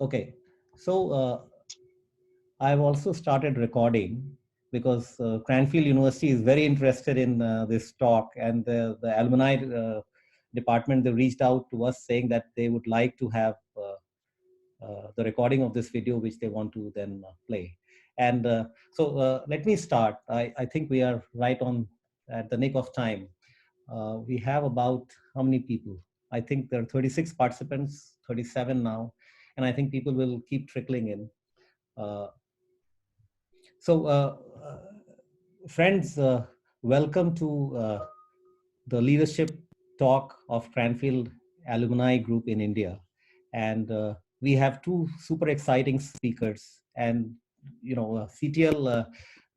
Okay, so I've also started recording because Cranfield University is very interested in this talk, and the alumni department, they reached out to us saying that they would like to have the recording of this video, which they want to then play. And so let me start. I think we are right on at the nick of time. We have about how many people? I think there are 36 participants, 37 now, and I think people will keep trickling in. Uh, so, friends, welcome to the leadership talk of Cranfield Alumni Group in India. And we have two super exciting speakers. And, CTL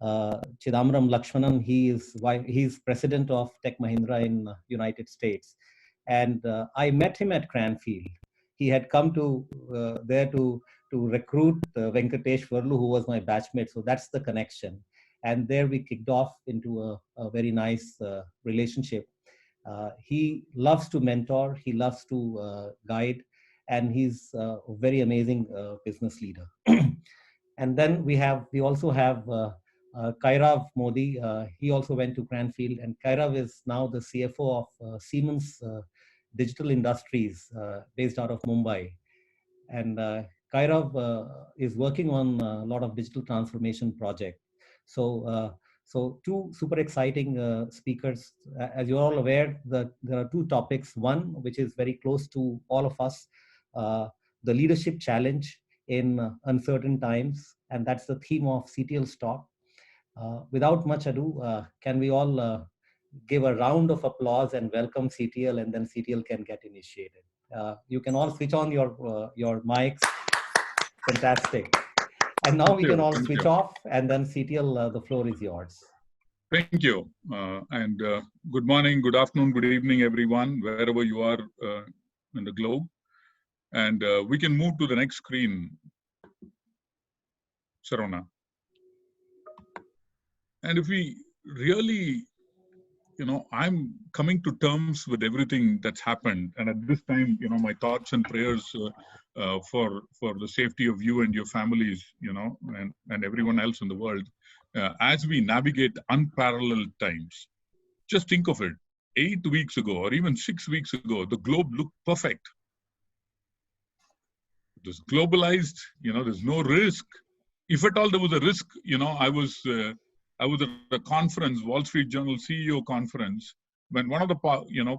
Chidambaram Lakshmanan, he's president of Tech Mahindra in United States. And I met him at Cranfield. He had come to there to recruit Venkatesh Varlu, who was my batchmate. So that's the connection. And there we kicked off into a very nice relationship. He loves to mentor, he loves to guide, and he's a very amazing business leader. And then we also have Kairav Modi. He also went to Cranfield, and Kairav is now the CFO of Siemens Digital Industries, based out of Mumbai. And Kairav is working on a lot of digital transformation projects. So two super exciting speakers. As you're all aware, there are two topics. One, which is very close to all of us, the leadership challenge in uncertain times. And that's the theme of CTL's talk. Without much ado, can we all give a round of applause and welcome CTL, and then CTL can get initiated. You can all switch on your mics. Fantastic. And now we can all switch off, and then CTL, the floor is yours. Thank you. And good morning, good afternoon, good evening, everyone, wherever you are in the globe. And we can move to the next screen, Sharona. And if we really, I'm coming to terms with everything that's happened. And at this time, my thoughts and prayers for the safety of you and your families, and everyone else in the world, as we navigate unparalleled times. Just think of it. 8 weeks ago, or even 6 weeks ago, the globe looked perfect. It was globalized, there's no risk. If at all there was a risk, I was at a conference, Wall Street Journal CEO conference, when one of the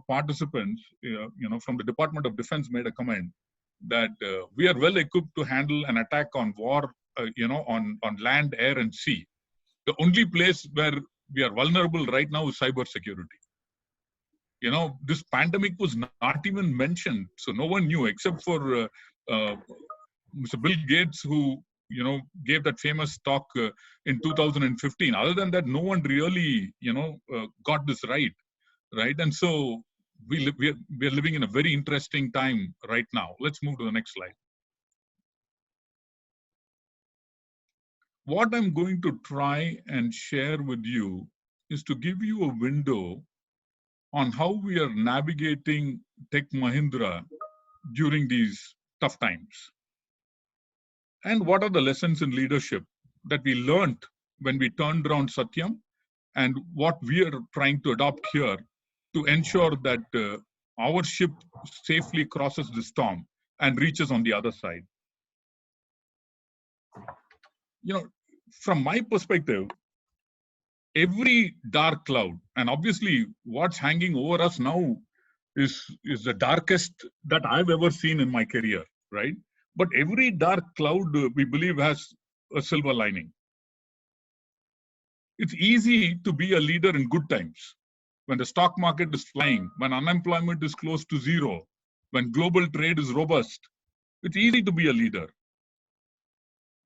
participants, from the Department of Defense made a comment that we are well equipped to handle an attack on war, on land, air, and sea. The only place where we are vulnerable right now is cybersecurity. This pandemic was not even mentioned, so no one knew except for Mr. Bill Gates, who gave that famous talk in 2015. Other than that, no one really got this right. And so we are living in a very interesting time right now. Let's move to the next slide. What I'm going to try and share with you is to give you a window on how we are navigating Tech Mahindra during these tough times. And what are the lessons in leadership that we learned when we turned around Satyam, and what we are trying to adopt here to ensure that our ship safely crosses the storm and reaches on the other side. From my perspective, every dark cloud, and obviously what's hanging over us now is the darkest that I've ever seen in my career, right? But every dark cloud, we believe, has a silver lining. It's easy to be a leader in good times, when the stock market is flying, when unemployment is close to zero, when global trade is robust. It's easy to be a leader.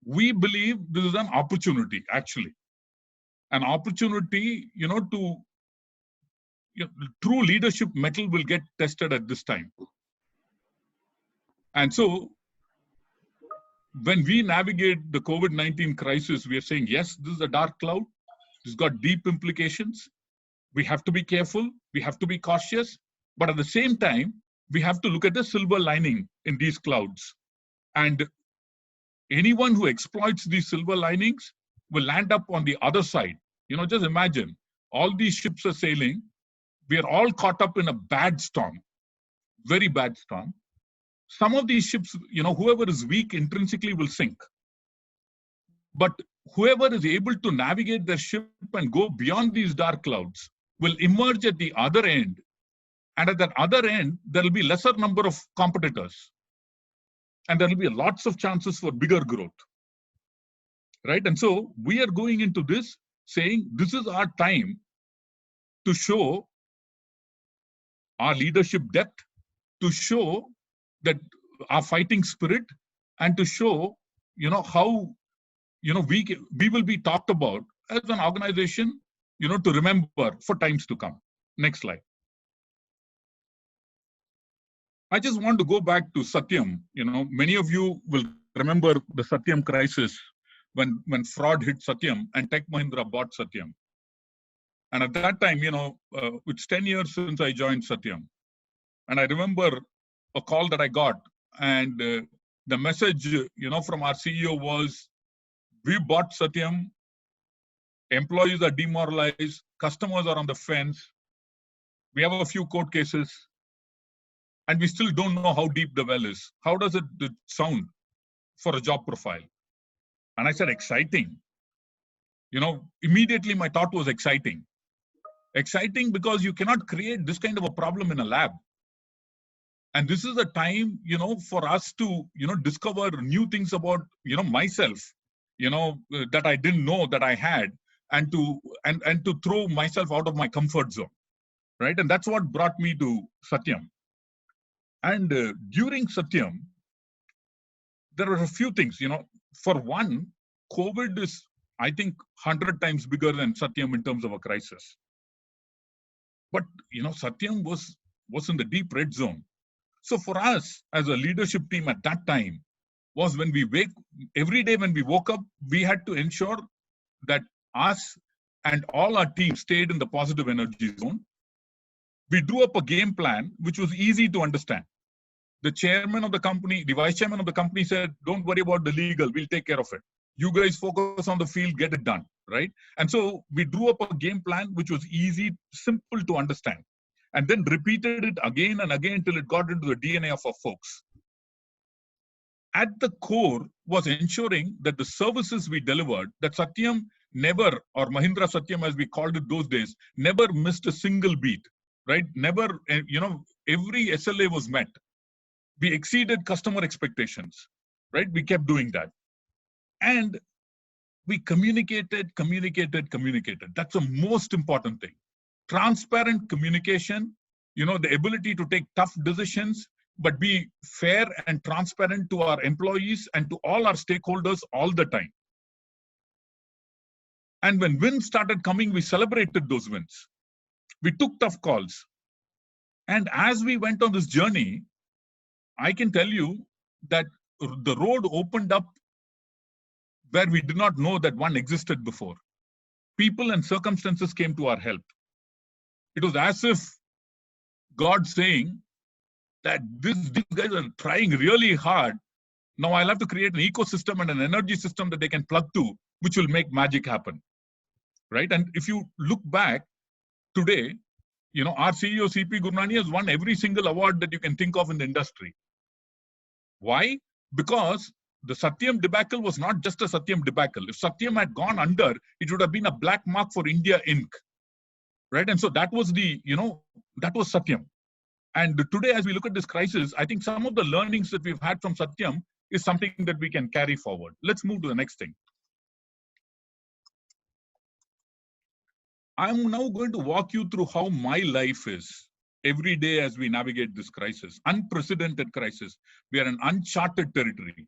We believe this is an opportunity, actually. An opportunity, true leadership mettle will get tested at this time. And so, when we navigate the COVID-19 crisis, we are saying, yes, this is a dark cloud. It's got deep implications. We have to be careful. We have to be cautious. But at the same time, we have to look at the silver lining in these clouds. And anyone who exploits these silver linings will land up on the other side. Just imagine, all these ships are sailing. We are all caught up in a bad storm, very bad storm. Some of these ships, whoever is weak intrinsically will sink. But whoever is able to navigate their ship and go beyond these dark clouds will emerge at the other end. And at that other end, there will be lesser number of competitors. And there will be lots of chances for bigger growth. Right? And so we are going into this saying, this is our time to show our leadership depth, to show that our fighting spirit, and to show, how, we will be talked about as an organization, to remember for times to come. Next slide. I just want to go back to Satyam. Many of you will remember the Satyam crisis when fraud hit Satyam and Tech Mahindra bought Satyam. And at that time, it's 10 years since I joined Satyam. And I remember a call that I got, and the message, from our CEO was, we bought Satyam, employees are demoralized, customers are on the fence, we have a few court cases, and we still don't know how deep the well is. How does it sound for a job profile? And I said, exciting. Immediately my thought was exciting. Exciting because you cannot create this kind of a problem in a lab. And this is a time, for us to, discover new things about, myself, that I didn't know that I had, and to throw myself out of my comfort zone, right? And that's what brought me to Satyam. And during Satyam, there were a few things, for one, COVID is, I think, 100 times bigger than Satyam in terms of a crisis. But, Satyam was in the deep red zone. So for us as a leadership team at that time was when every day when we woke up, we had to ensure that us and all our team stayed in the positive energy zone. We drew up a game plan, which was easy to understand. The chairman of the company, the vice chairman of the company said, don't worry about the legal, we'll take care of it. You guys focus on the field, get it done, right? And so we drew up a game plan, which was easy, simple to understand, and then repeated it again and again till it got into the DNA of our folks. At the core was ensuring that the services we delivered, that Satyam never, or Mahindra Satyam as we called it those days, never missed a single beat, right? Never, every SLA was met. We exceeded customer expectations, right? We kept doing that. And we communicated. That's the most important thing. Transparent communication, the ability to take tough decisions, but be fair and transparent to our employees and to all our stakeholders all the time. And when wins started coming, we celebrated those wins. We took tough calls. And as we went on this journey, I can tell you that the road opened up where we did not know that one existed before. People and circumstances came to our help. It was as if God saying that these guys are trying really hard. Now I'll have to create an ecosystem and an energy system that they can plug to, which will make magic happen, right? And if you look back today, our CEO, CP Gurnani, has won every single award that you can think of in the industry. Why? Because the Satyam debacle was not just a Satyam debacle. If Satyam had gone under, it would have been a black mark for India Inc. Right? And so that was that was Satyam. And today, as we look at this crisis, I think some of the learnings that we've had from Satyam is something that we can carry forward. Let's move to the next thing. I'm now going to walk you through how my life is every day as we navigate this crisis, unprecedented crisis. We are in uncharted territory.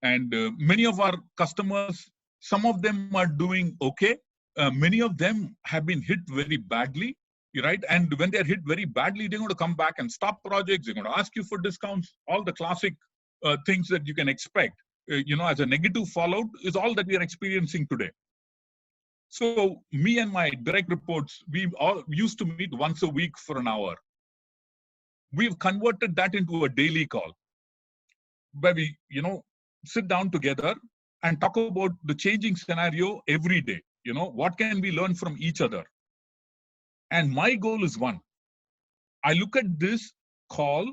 And many of our customers, some of them are doing okay. Many of them have been hit very badly, right? And when they're hit very badly, they're going to come back and stop projects. They're going to ask you for discounts. All the classic things that you can expect, as a negative fallout is all that we are experiencing today. So me and my direct reports, we all used to meet once a week for an hour. We've converted that into a daily call where we, sit down together and talk about the changing scenario every day. What can we learn from each other? And my goal is one. I look at this call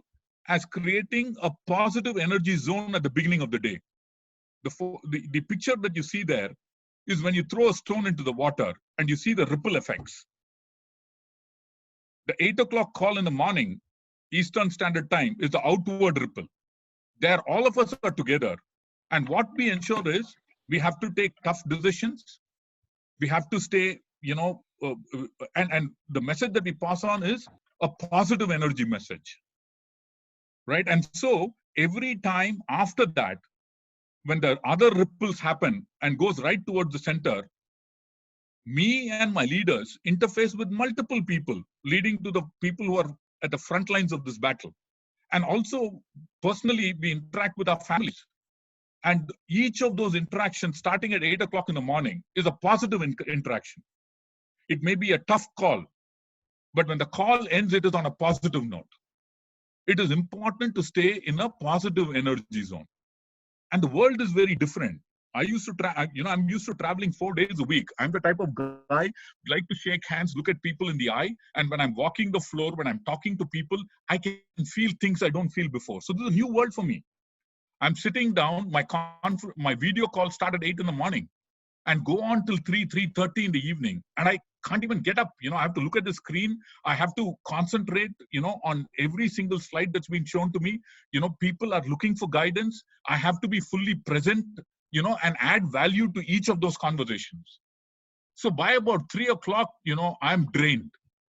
as creating a positive energy zone at the beginning of the day. The picture that you see there is when you throw a stone into the water and you see the ripple effects. The 8 o'clock call in the morning, Eastern Standard Time, is the outward ripple. There, all of us are together. And what we ensure is we have to take tough decisions. We have to stay, and the message that we pass on is a positive energy message. Right? And so every time after that, when the other ripples happen and goes right towards the center, me and my leaders interface with multiple people, leading to the people who are at the front lines of this battle. And also, personally, we interact with our families. And each of those interactions, starting at 8 o'clock in the morning, is a positive interaction. It may be a tough call, but when the call ends, it is on a positive note. It is important to stay in a positive energy zone. And the world is very different. I'm used to traveling 4 days a week. I'm the type of guy who like to shake hands, look at people in the eye. And when I'm walking the floor, when I'm talking to people, I can feel things I don't feel before. So this is a new world for me. I'm sitting down, my video call started 8 in the morning and go on till 3:30 in the evening. And I can't even get up. I have to look at the screen. I have to concentrate, on every single slide that's being shown to me. People are looking for guidance. I have to be fully present, and add value to each of those conversations. So by about 3 o'clock, I'm drained.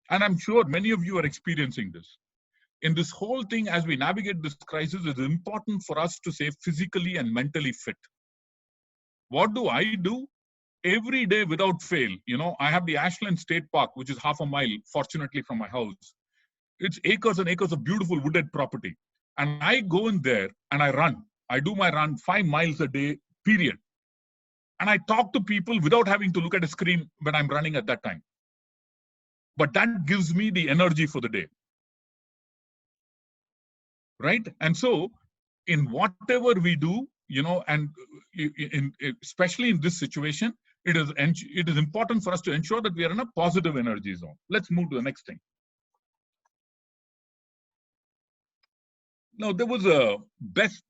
And I'm sure many of you are experiencing this. In this whole thing, as we navigate this crisis, it's important for us to stay physically and mentally fit. What do I do? Every day without fail, I have the Ashland State Park, which is half a mile, fortunately, from my house. It's acres and acres of beautiful wooded property. And I go in there and I run. I do my run 5 miles a day, period. And I talk to people without having to look at a screen when I'm running at that time. But that gives me the energy for the day. Right? And so in whatever we do, and especially in this situation, it is important for us to ensure that we are in a positive energy zone. Let's move to the next thing. Now, there was a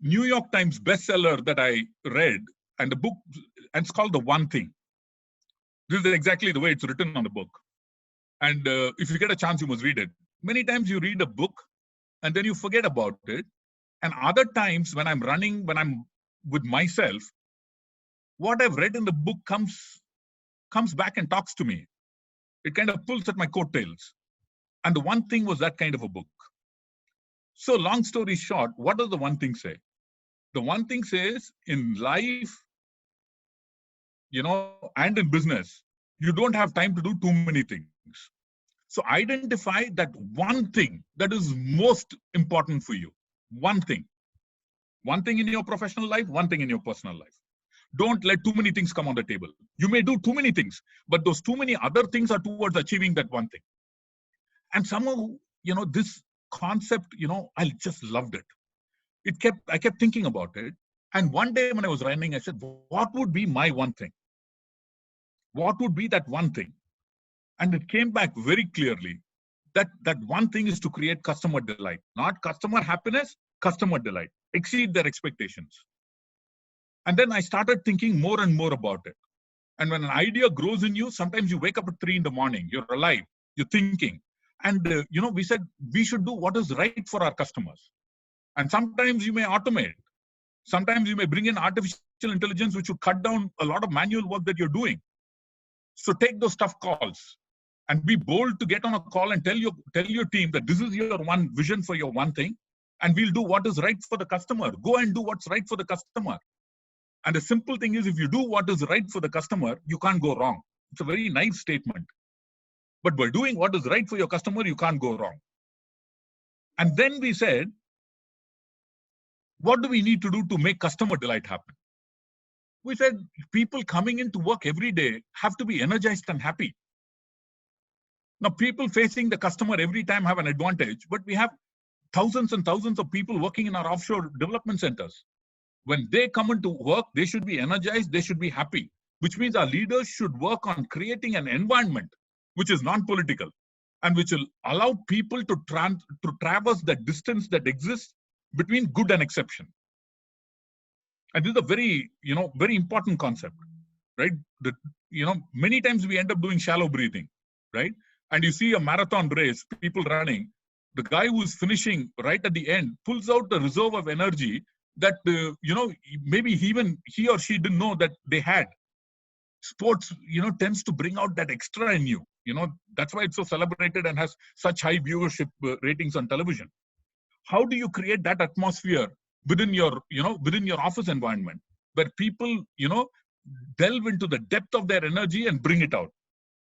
New York Times bestseller that I read, and the book, and it's called The One Thing. This is exactly the way it's written on the book. And if you get a chance, you must read it. Many times you read a book and then you forget about it. And other times when I'm running, when I'm with myself, what I've read in the book comes back and talks to me. It kind of pulls at my coattails. And The One Thing was that kind of a book. So long story short, what does The One Thing say? The One Thing says in life, and in business, you don't have time to do too many things. So identify that one thing that is most important for you. One thing. One thing in your professional life, one thing in your personal life. Don't let too many things come on the table. You may do too many things, but those too many other things are towards achieving that one thing. And somehow, this concept, I just loved it. I kept thinking about it. And one day when I was running, I said, what would be my one thing? What would be that one thing? And it came back very clearly that one thing is to create customer delight, not customer happiness, customer delight, exceed their expectations. And then I started thinking more and more about it. And when an idea grows in you, sometimes you wake up at 3 in the morning, you're alive, you're thinking. And, we said we should do what is right for our customers. And sometimes you may automate. Sometimes you may bring in artificial intelligence, which would cut down a lot of manual work that you're doing. So take those tough calls and be bold to get on a call and tell your team that this is your one vision for your one thing. And we'll do what is right for the customer. Go and do what's right for the customer. And the simple thing is, if you do what is right for the customer, you can't go wrong. It's a very nice statement. But by doing what is right for your customer, you can't go wrong. And then we said, what do we need to do to make customer delight happen? We said, people coming into work every day have to be energized and happy. Now, people facing the customer every time have an advantage, but we have thousands and thousands of people working in our offshore development centers. When they come into work, they should be energized, they should be happy, which means our leaders should work on creating an environment which is non-political and which will allow people to traverse the distance that exists between good and exception. And this is a very, very important concept, right? Many times we end up doing shallow breathing, right? And you see a marathon race, people running, the guy who's finishing right at the end pulls out a reserve of energy that, maybe he or she didn't know that they had. Sports, tends to bring out that extra in you. That's why it's so celebrated and has such high viewership ratings on television. How do you create that atmosphere within your office environment where people, delve into the depth of their energy and bring it out,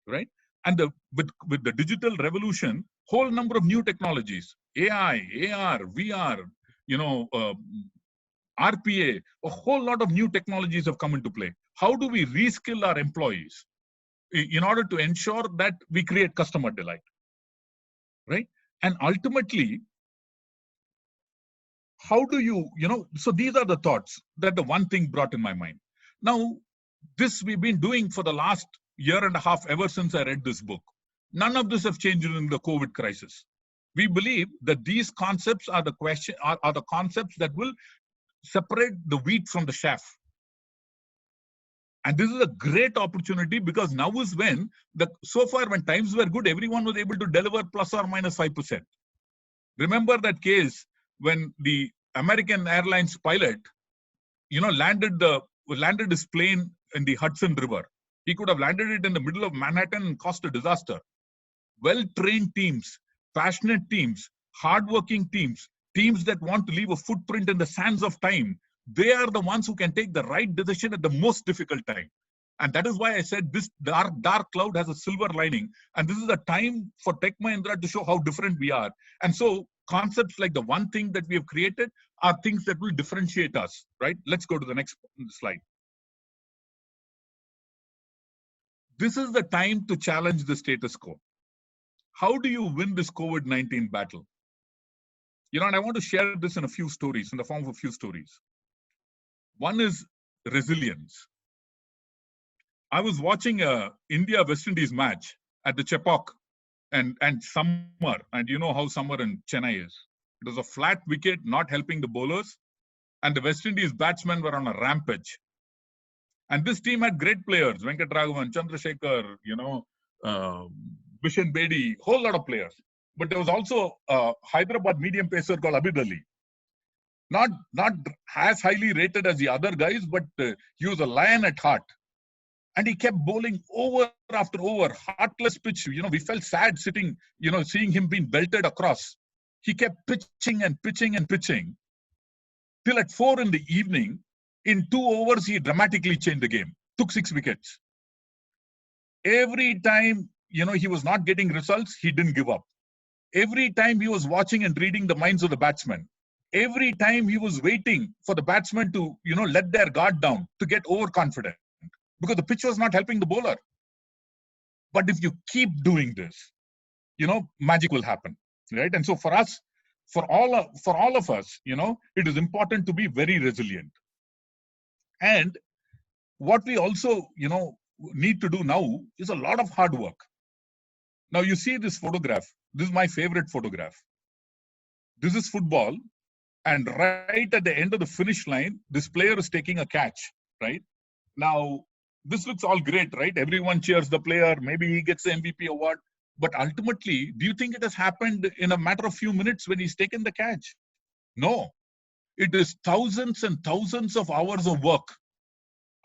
right? And with the digital revolution, whole number of new technologies, AI, AR, VR, RPA, a whole lot of new technologies have come into play. How do we reskill our employees in order to ensure that we create customer delight, right? And ultimately, how do you, so these are the thoughts that the one thing brought in my mind. Now, this we've been doing for the last year and a half, ever since I read this book. None of this have changed in the COVID crisis. We believe that these concepts are the concepts that will separate the wheat from the chaff. And this is a great opportunity because now is when so far when times were good, everyone was able to deliver plus or minus 5%. Remember that case when the American Airlines pilot, landed his plane in the Hudson River. He could have landed it in the middle of Manhattan and caused a disaster. Well-trained teams, passionate teams, hardworking teams that want to leave a footprint in the sands of time, they are the ones who can take the right decision at the most difficult time. And that is why I said this dark cloud has a silver lining. And this is a time for Tech Mahindra to show how different we are. And so concepts like the one thing that we have created are things that will differentiate us, right? Let's go to the next slide. This is the time to challenge the status quo. How do you win this COVID-19 battle? And I want to share this in a few stories, in the form of a few stories. One is resilience. I was watching a India-West Indies match at the Chepauk and summer, and you know how summer in Chennai is. It was a flat wicket, not helping the bowlers, and the West Indies batsmen were on a rampage. And this team had great players, Venkat Raghavan, Chandrasekhar, Bishan Bedi, whole lot of players. But there was also a Hyderabad medium pacer called Abid Ali. Not as highly rated as the other guys, but he was a lion at heart. And he kept bowling over after over, heartless pitch. We felt sad sitting, seeing him being belted across. He kept pitching and pitching and pitching. Till at 4 in the evening, in 2 overs, he dramatically changed the game, took 6 wickets. Every time, he was not getting results, he didn't give up. Every time he was watching and reading the minds of the batsmen. Every time he was waiting for the batsmen to, let their guard down, to get overconfident. Because the pitch was not helping the bowler. But if you keep doing this, magic will happen, right? And so for us, for all of us, it is important to be very resilient. And what we also, need to do now is a lot of hard work. Now you see this photograph. This is my favorite photograph. This is football. And right at the end of the finish line, this player is taking a catch, right? Now, this looks all great, right? Everyone cheers the player. Maybe he gets the MVP award. But ultimately, do you think it has happened in a matter of few minutes when he's taken the catch? No. It is thousands and thousands of hours of work.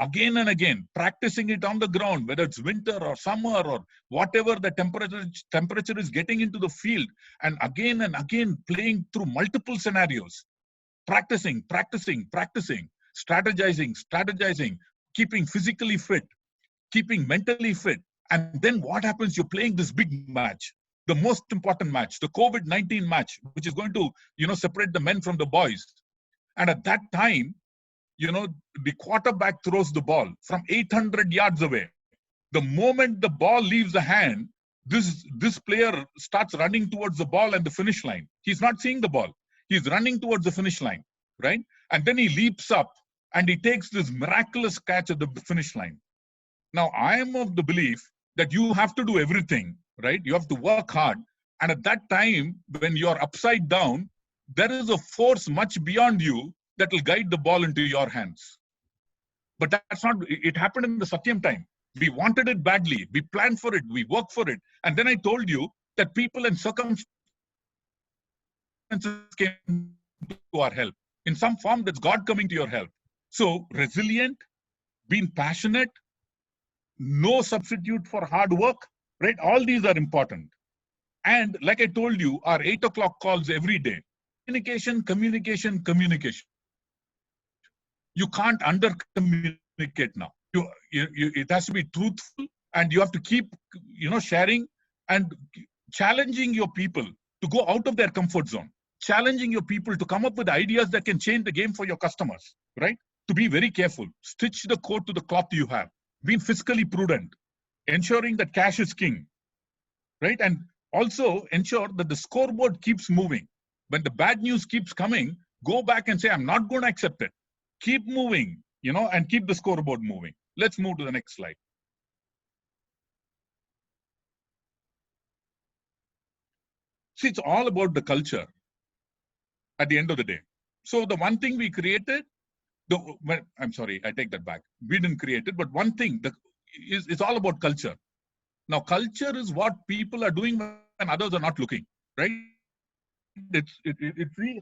Again and again, practicing it on the ground, whether it's winter or summer or whatever the temperature is getting into the field. And again, playing through multiple scenarios. Practicing, strategizing, keeping physically fit, keeping mentally fit. And then what happens? You're playing this big match, the most important match, the COVID-19 match, which is going to, separate the men from the boys. And at that time, the quarterback throws the ball from 800 yards away. The moment the ball leaves the hand, this player starts running towards the ball and the finish line. He's not seeing the ball. He's running towards the finish line, right? And then he leaps up and he takes this miraculous catch at the finish line. Now, I am of the belief that you have to do everything, right? You have to work hard. And at that time, when you're upside down, there is a force much beyond you that will guide the ball into your hands. But that's not, it happened in the Satyam time. We wanted it badly. We planned for it. We worked for it. And then I told you that people and circumstances came to our help. In some form, that's God coming to your help. So resilient, being passionate, no substitute for hard work, right? All these are important. And like I told you, our 8 o'clock calls every day. Communication, communication, communication. You can't under-communicate now. It has to be truthful, and you have to keep, sharing and challenging your people to go out of their comfort zone. Challenging your people to come up with ideas that can change the game for your customers, right? To be very careful. Stitch the coat to the cloth you have. Being fiscally prudent. Ensuring that cash is king, right? And also ensure that the scoreboard keeps moving. When the bad news keeps coming, go back and say, I'm not going to accept it. Keep moving, and keep the scoreboard moving. Let's move to the next slide. See, it's all about the culture at the end of the day. So the one thing we created, I'm sorry, I take that back. We didn't create it, but one thing it's all about culture. Now, culture is what people are doing when others are not looking, right? It's the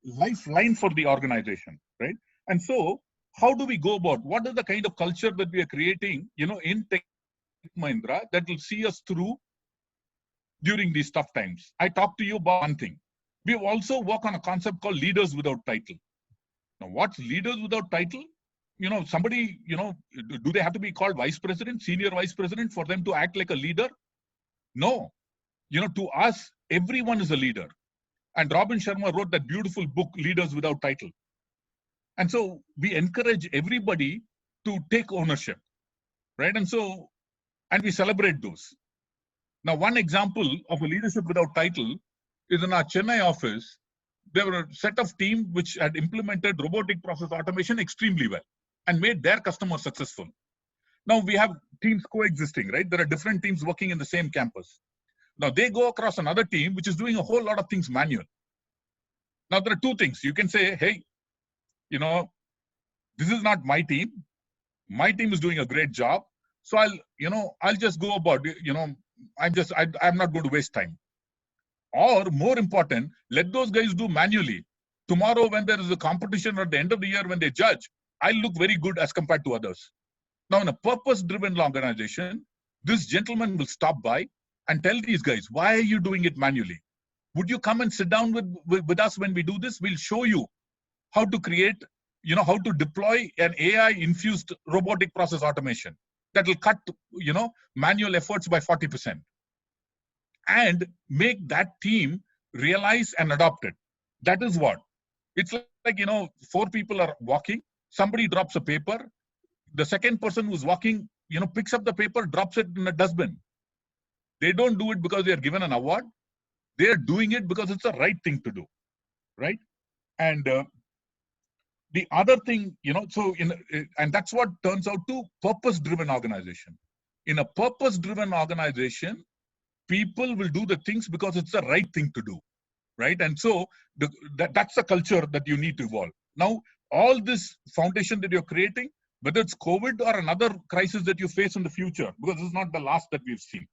lifeline for the organization, right? And so, how do we go about? What is the kind of culture that we are creating, in Tech Mahindra that will see us through during these tough times? I talked to you about one thing. We also work on a concept called leaders without title. Now, what's leaders without title? Somebody, do they have to be called vice president, senior vice president for them to act like a leader? No. To us, everyone is a leader. And Robin Sharma wrote that beautiful book, Leaders Without Title. And so we encourage everybody to take ownership, right? And we celebrate those. Now, one example of a leadership without title is in our Chennai office. There were a set of teams which had implemented robotic process automation extremely well and made their customers successful. Now we have teams coexisting, right? There are different teams working in the same campus. Now they go across another team which is doing a whole lot of things manual. Now there are two things. You can say, hey, this is not my team. My team is doing a great job. So I'll just go about, I'm not going to waste time. Or more important, let those guys do manually. Tomorrow, when there is a competition or at the end of the year, when they judge, I look very good as compared to others. Now, in a purpose-driven organization, this gentleman will stop by and tell these guys, why are you doing it manually? Would you come and sit down with us when we do this? We'll show you how to create, how to deploy an AI-infused robotic process automation that will cut, manual efforts by 40%. And make that team realize and adopt it. That is what. It's like, 4 people are walking, somebody drops a paper, the second person who's walking, picks up the paper, drops it in a dustbin. They don't do it because they are given an award. They are doing it because it's the right thing to do, right? And the other thing, and that's what turns out to purpose-driven organization. In a purpose-driven organization, people will do the things because it's the right thing to do, right? And so that's the culture that you need to evolve. Now, all this foundation that you're creating, whether it's COVID or another crisis that you face in the future, because this is not the last that we've seen,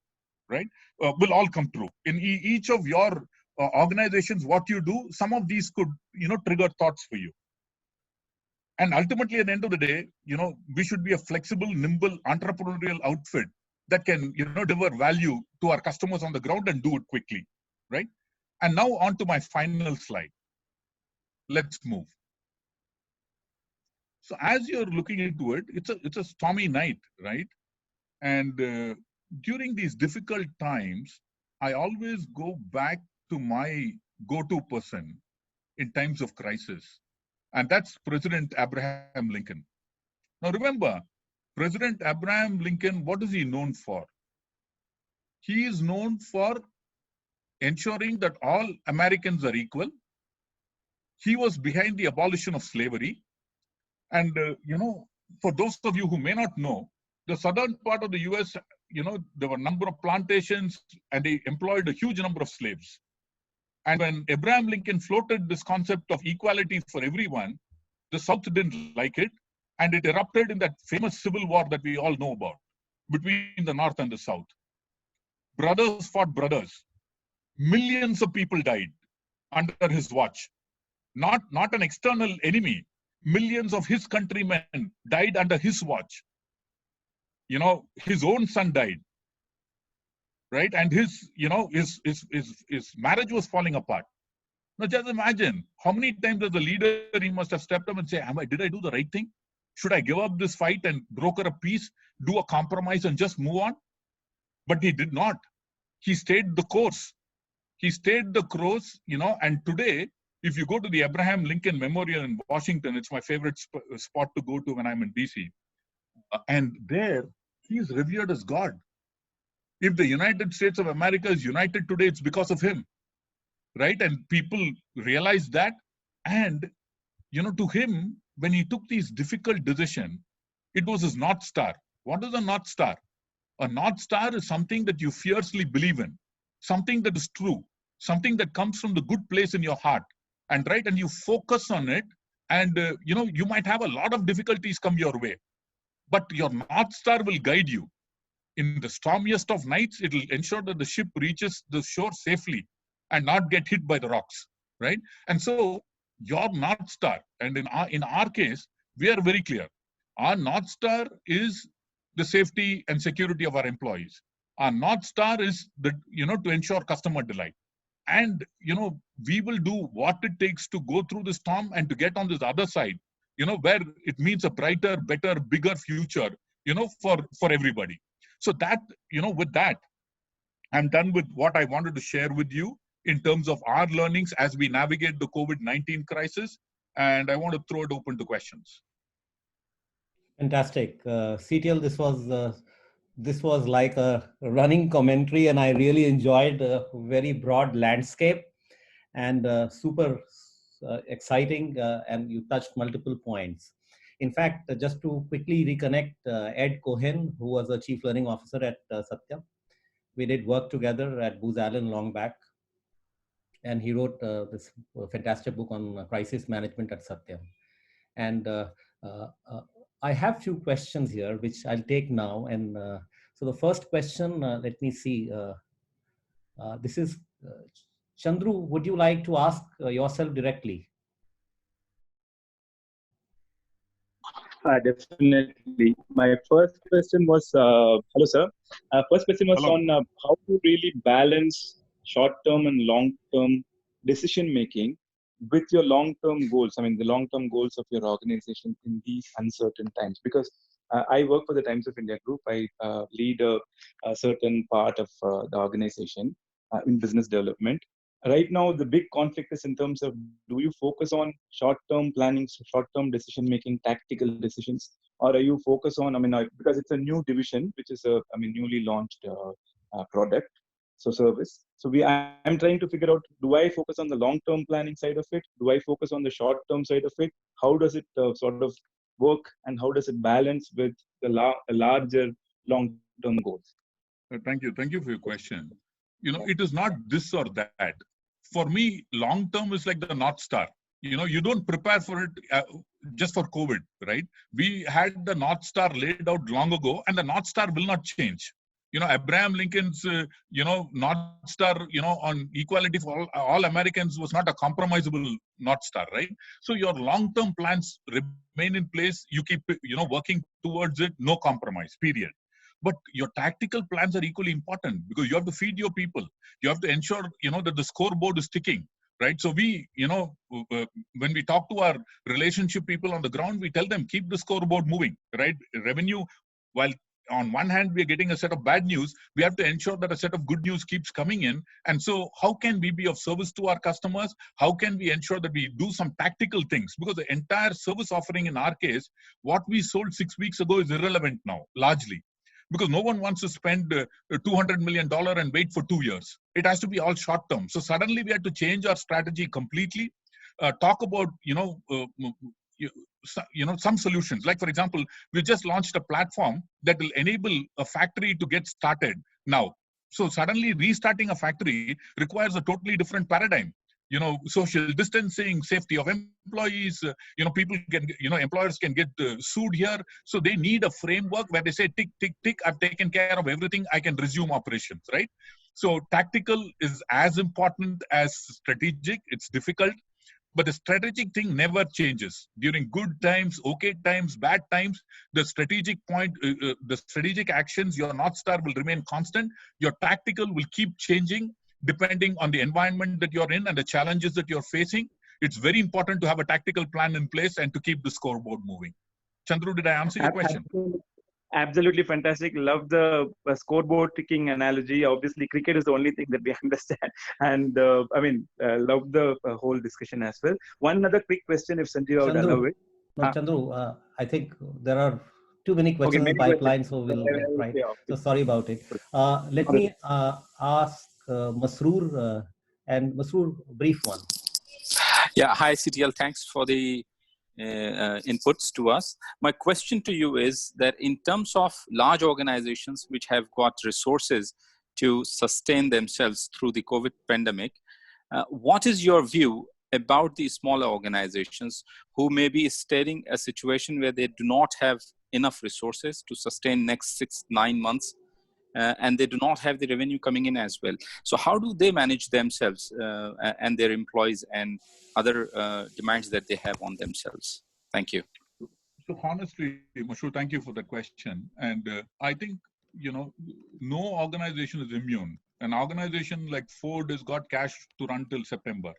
right? Will all come true. In each of your organizations, what you do, some of these could, trigger thoughts for you. And ultimately, at the end of the day, we should be a flexible, nimble, entrepreneurial outfit that can, deliver value to our customers on the ground and do it quickly, right? And now on to my final slide. Let's move. So as you're looking into it, it's a stormy night, right? And during these difficult times, I always go back to my go-to person in times of crisis. And that's President Abraham Lincoln. Now remember, President Abraham Lincoln, what is he known for? He is known for ensuring that all Americans are equal. He was behind the abolition of slavery. And, for those of you who may not know, the southern part of the US, there were a number of plantations and they employed a huge number of slaves. And when Abraham Lincoln floated this concept of equality for everyone, the South didn't like it. And it erupted in that famous civil war that we all know about between the North and the South. Brothers fought brothers. Millions of people died under his watch. Not an external enemy. Millions of his countrymen died under his watch. His own son died, right? And his marriage was falling apart. Now just imagine how many times as a leader he must have stepped up and say, did I do the right thing? Should I give up this fight and broker a peace, do a compromise and just move on? But he did not. He stayed the course. He stayed the course, and today, if you go to the Abraham Lincoln Memorial in Washington, it's my favorite spot to go to when I'm in DC. And there, he is revered as God. If the United States of America is united today, it's because of him, right? And people realize that. And, to him, when he took these difficult decisions, it was his North Star. What is a North Star? A North Star is something that you fiercely believe in, something that is true, something that comes from the good place in your heart. And you focus on it. And, you might have a lot of difficulties come your way, but your North Star will guide you. In the stormiest of nights, it will ensure that the ship reaches the shore safely and not get hit by the rocks, right? And so your North Star, and in our case, we are very clear. Our North Star is the safety and security of our employees. Our North Star is to ensure customer delight. And, we will do what it takes to go through the storm and to get on this other side, where it means a brighter, better, bigger future, for everybody. So that, with that, I'm done with what I wanted to share with you in terms of our learnings as we navigate the COVID-19 crisis. And I want to throw it open to questions. Fantastic. CTL, this was like a running commentary, and I really enjoyed a very broad landscape and super exciting, and you touched multiple points. In fact, just to quickly reconnect, Ed Cohen, who was a chief learning officer at Satyam, we did work together at Booz Allen long back, and he wrote this fantastic book on crisis management at Satyam. And I have few questions here, which I'll take now. And so the first question, let me see. This is Chandru. Would you like to ask yourself directly? Definitely. My first question was, hello, sir. First question was Hello. on how to really balance short-term and long-term decision-making with your long-term goals. I mean, the long-term goals of your organization in these uncertain times. Because I work for the Times of India Group. I lead a certain part of the organization in business development. Right now, the big conflict is in terms of, do you focus on short-term planning, short-term decision-making, tactical decisions, or are you focused on, because it's a new division, which is a, newly launched product, so service. So I'm trying to figure out, do I focus on the long-term planning side of it? Do I focus on the short-term side of it? How does it sort of work, and how does it balance with the larger long-term goals? Thank you. Thank you for your question. It is not this or that. For me, long term is like the North Star. You don't prepare for it just for COVID, right? We had the North Star laid out long ago, and the North Star will not change. Abraham Lincoln's, North Star, on equality for all Americans was not a compromisable North Star, right? So your long-term plans remain in place. You keep, working towards it, no compromise, period. But your tactical plans are equally important, because you have to feed your people. You have to ensure, that the scoreboard is ticking, right? So we, when we talk to our relationship people on the ground, we tell them, keep the scoreboard moving, right? Revenue, while on one hand, we are getting a set of bad news, we have to ensure that a set of good news keeps coming in. And so how can we be of service to our customers? How can we ensure that we do some tactical things? Because the entire service offering in our case, what we sold 6 weeks ago is irrelevant now, largely. Because no one wants to spend $200 million and wait for 2 years. It has to be all short term. So suddenly we had to change our strategy completely. Talk about, some solutions. Like, for example, we just launched a platform that will enable a factory to get started now. So suddenly restarting a factory requires a totally different paradigm. Social distancing, safety of employees, people can, employers can get sued here. So they need a framework where they say, tick, tick, tick, I've taken care of everything, I can resume operations, right? So tactical is as important as strategic. It's difficult, but the strategic thing never changes. During good times, okay times, bad times, the strategic the strategic actions, your North Star will remain constant. Your tactical will keep changing depending on the environment that you're in and the challenges that you're facing. It's very important to have a tactical plan in place and to keep the scoreboard moving. Chandru, did I answer your question? Absolutely fantastic. Love the scoreboard ticking analogy. Obviously, cricket is the only thing that we understand. And love the whole discussion as well. One other quick question, if Sanjeev would allow it. No, Chandru, I think there are too many questions in the pipeline, so we'll right. So sorry about it. Let me ask Masroor, and Masroor, brief one. Yeah, hi CTL. Thanks for the inputs to us. My question to you is that in terms of large organizations which have got resources to sustain themselves through the COVID pandemic, what is your view about the smaller organizations who may be staring a situation where they do not have enough resources to sustain next 6-9 months, and they do not have the revenue coming in as well? So how do they manage themselves and their employees and other demands that they have on themselves? Thank you. So honestly, Mashu, thank you for the question. And I think, no organization is immune. An organization like Ford has got cash to run till September,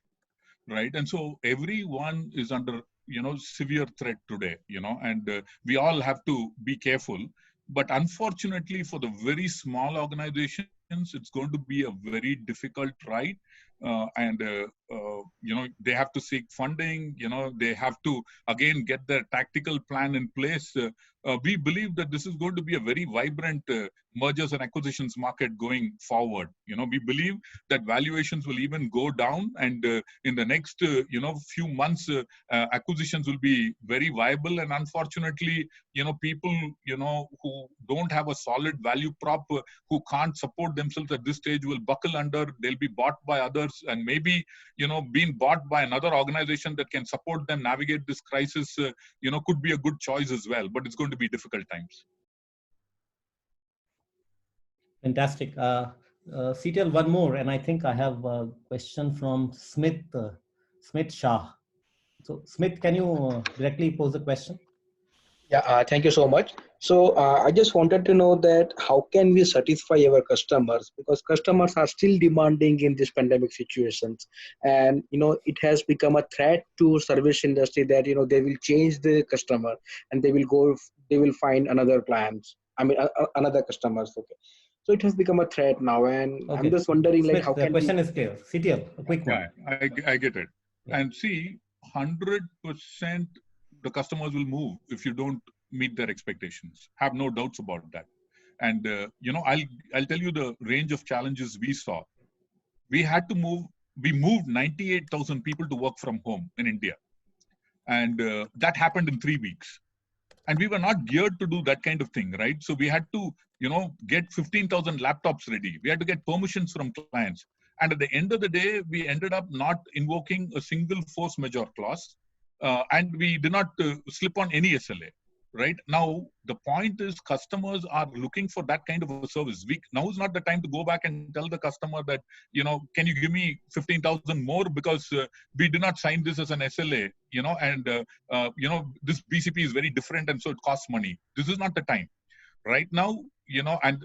right? And so everyone is under, severe threat today, and we all have to be careful. But unfortunately, for the very small organizations, it's going to be a very difficult ride. They have to seek funding, they have to, again, get their tactical plan in place. We believe that this is going to be a very vibrant mergers and acquisitions market going forward. We believe that valuations will even go down, and in the next, few months, acquisitions will be very viable. And unfortunately, people, who don't have a solid value prop, who can't support themselves at this stage, will buckle under. They'll be bought by others, and maybe, being bought by another organization that can support them navigate this crisis, could be a good choice as well. But it's going to be difficult times. Fantastic. CTL, one more, and I think I have a question from Smith Shah. So Smith, can you directly pose the question? Yeah, thank you so much. So I just wanted to know that how can we satisfy our customers, because customers are still demanding in this pandemic situations, and it has become a threat to service industry that they will change the customer and they will find another plans. Another customers. Okay, so it has become a threat now, and okay. I'm just wondering, Smith, like, how the question is clear. CTL, a quick one. Yeah, I get it. Yeah. And see, 100% the customers will move if you don't meet their expectations. Have no doubts about that. And I'll tell you the range of challenges we saw. We moved 98,000 people to work from home in India, and that happened in 3 weeks. And we were not geared to do that kind of thing, right? So we had to, get 15,000 laptops ready. We had to get permissions from clients. And at the end of the day, we ended up not invoking a single force majeure clause. And we did not slip on any SLA, right? Now, the point is customers are looking for that kind of a service. Now is not the time to go back and tell the customer that, can you give me 15,000 more because we did not sign this as an SLA, and, this BCP is very different and so it costs money. This is not the time. Right now, and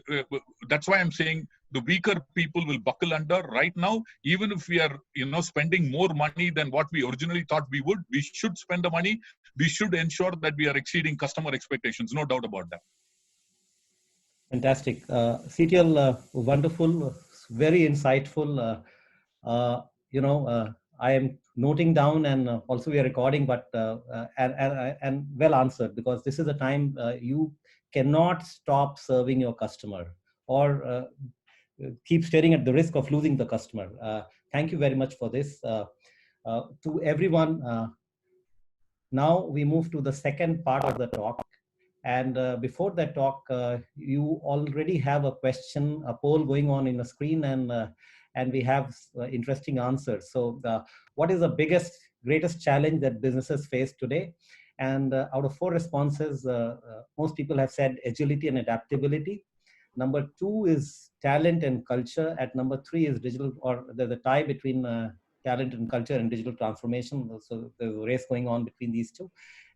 that's why I'm saying the weaker people will buckle under. Right now, even if we are, spending more money than what we originally thought we would, we should spend the money. We should ensure that we are exceeding customer expectations. No doubt about that. Fantastic. CTL, wonderful, very insightful. I am noting down, and also we are recording, but and well answered, because this is a time you cannot stop serving your customer or keep staring at the risk of losing the customer. Thank you very much for this. To everyone, Now we move to the second part of the talk. And before that talk, you already have a question, a poll going on in the screen, and we have interesting answers. So what is the greatest challenge that businesses face today? And out of 4 responses, most people have said agility and adaptability. Number 2 is talent and culture. At number 3 is digital, or there's a tie between talent and culture and digital transformation. So there's a race going on between these two,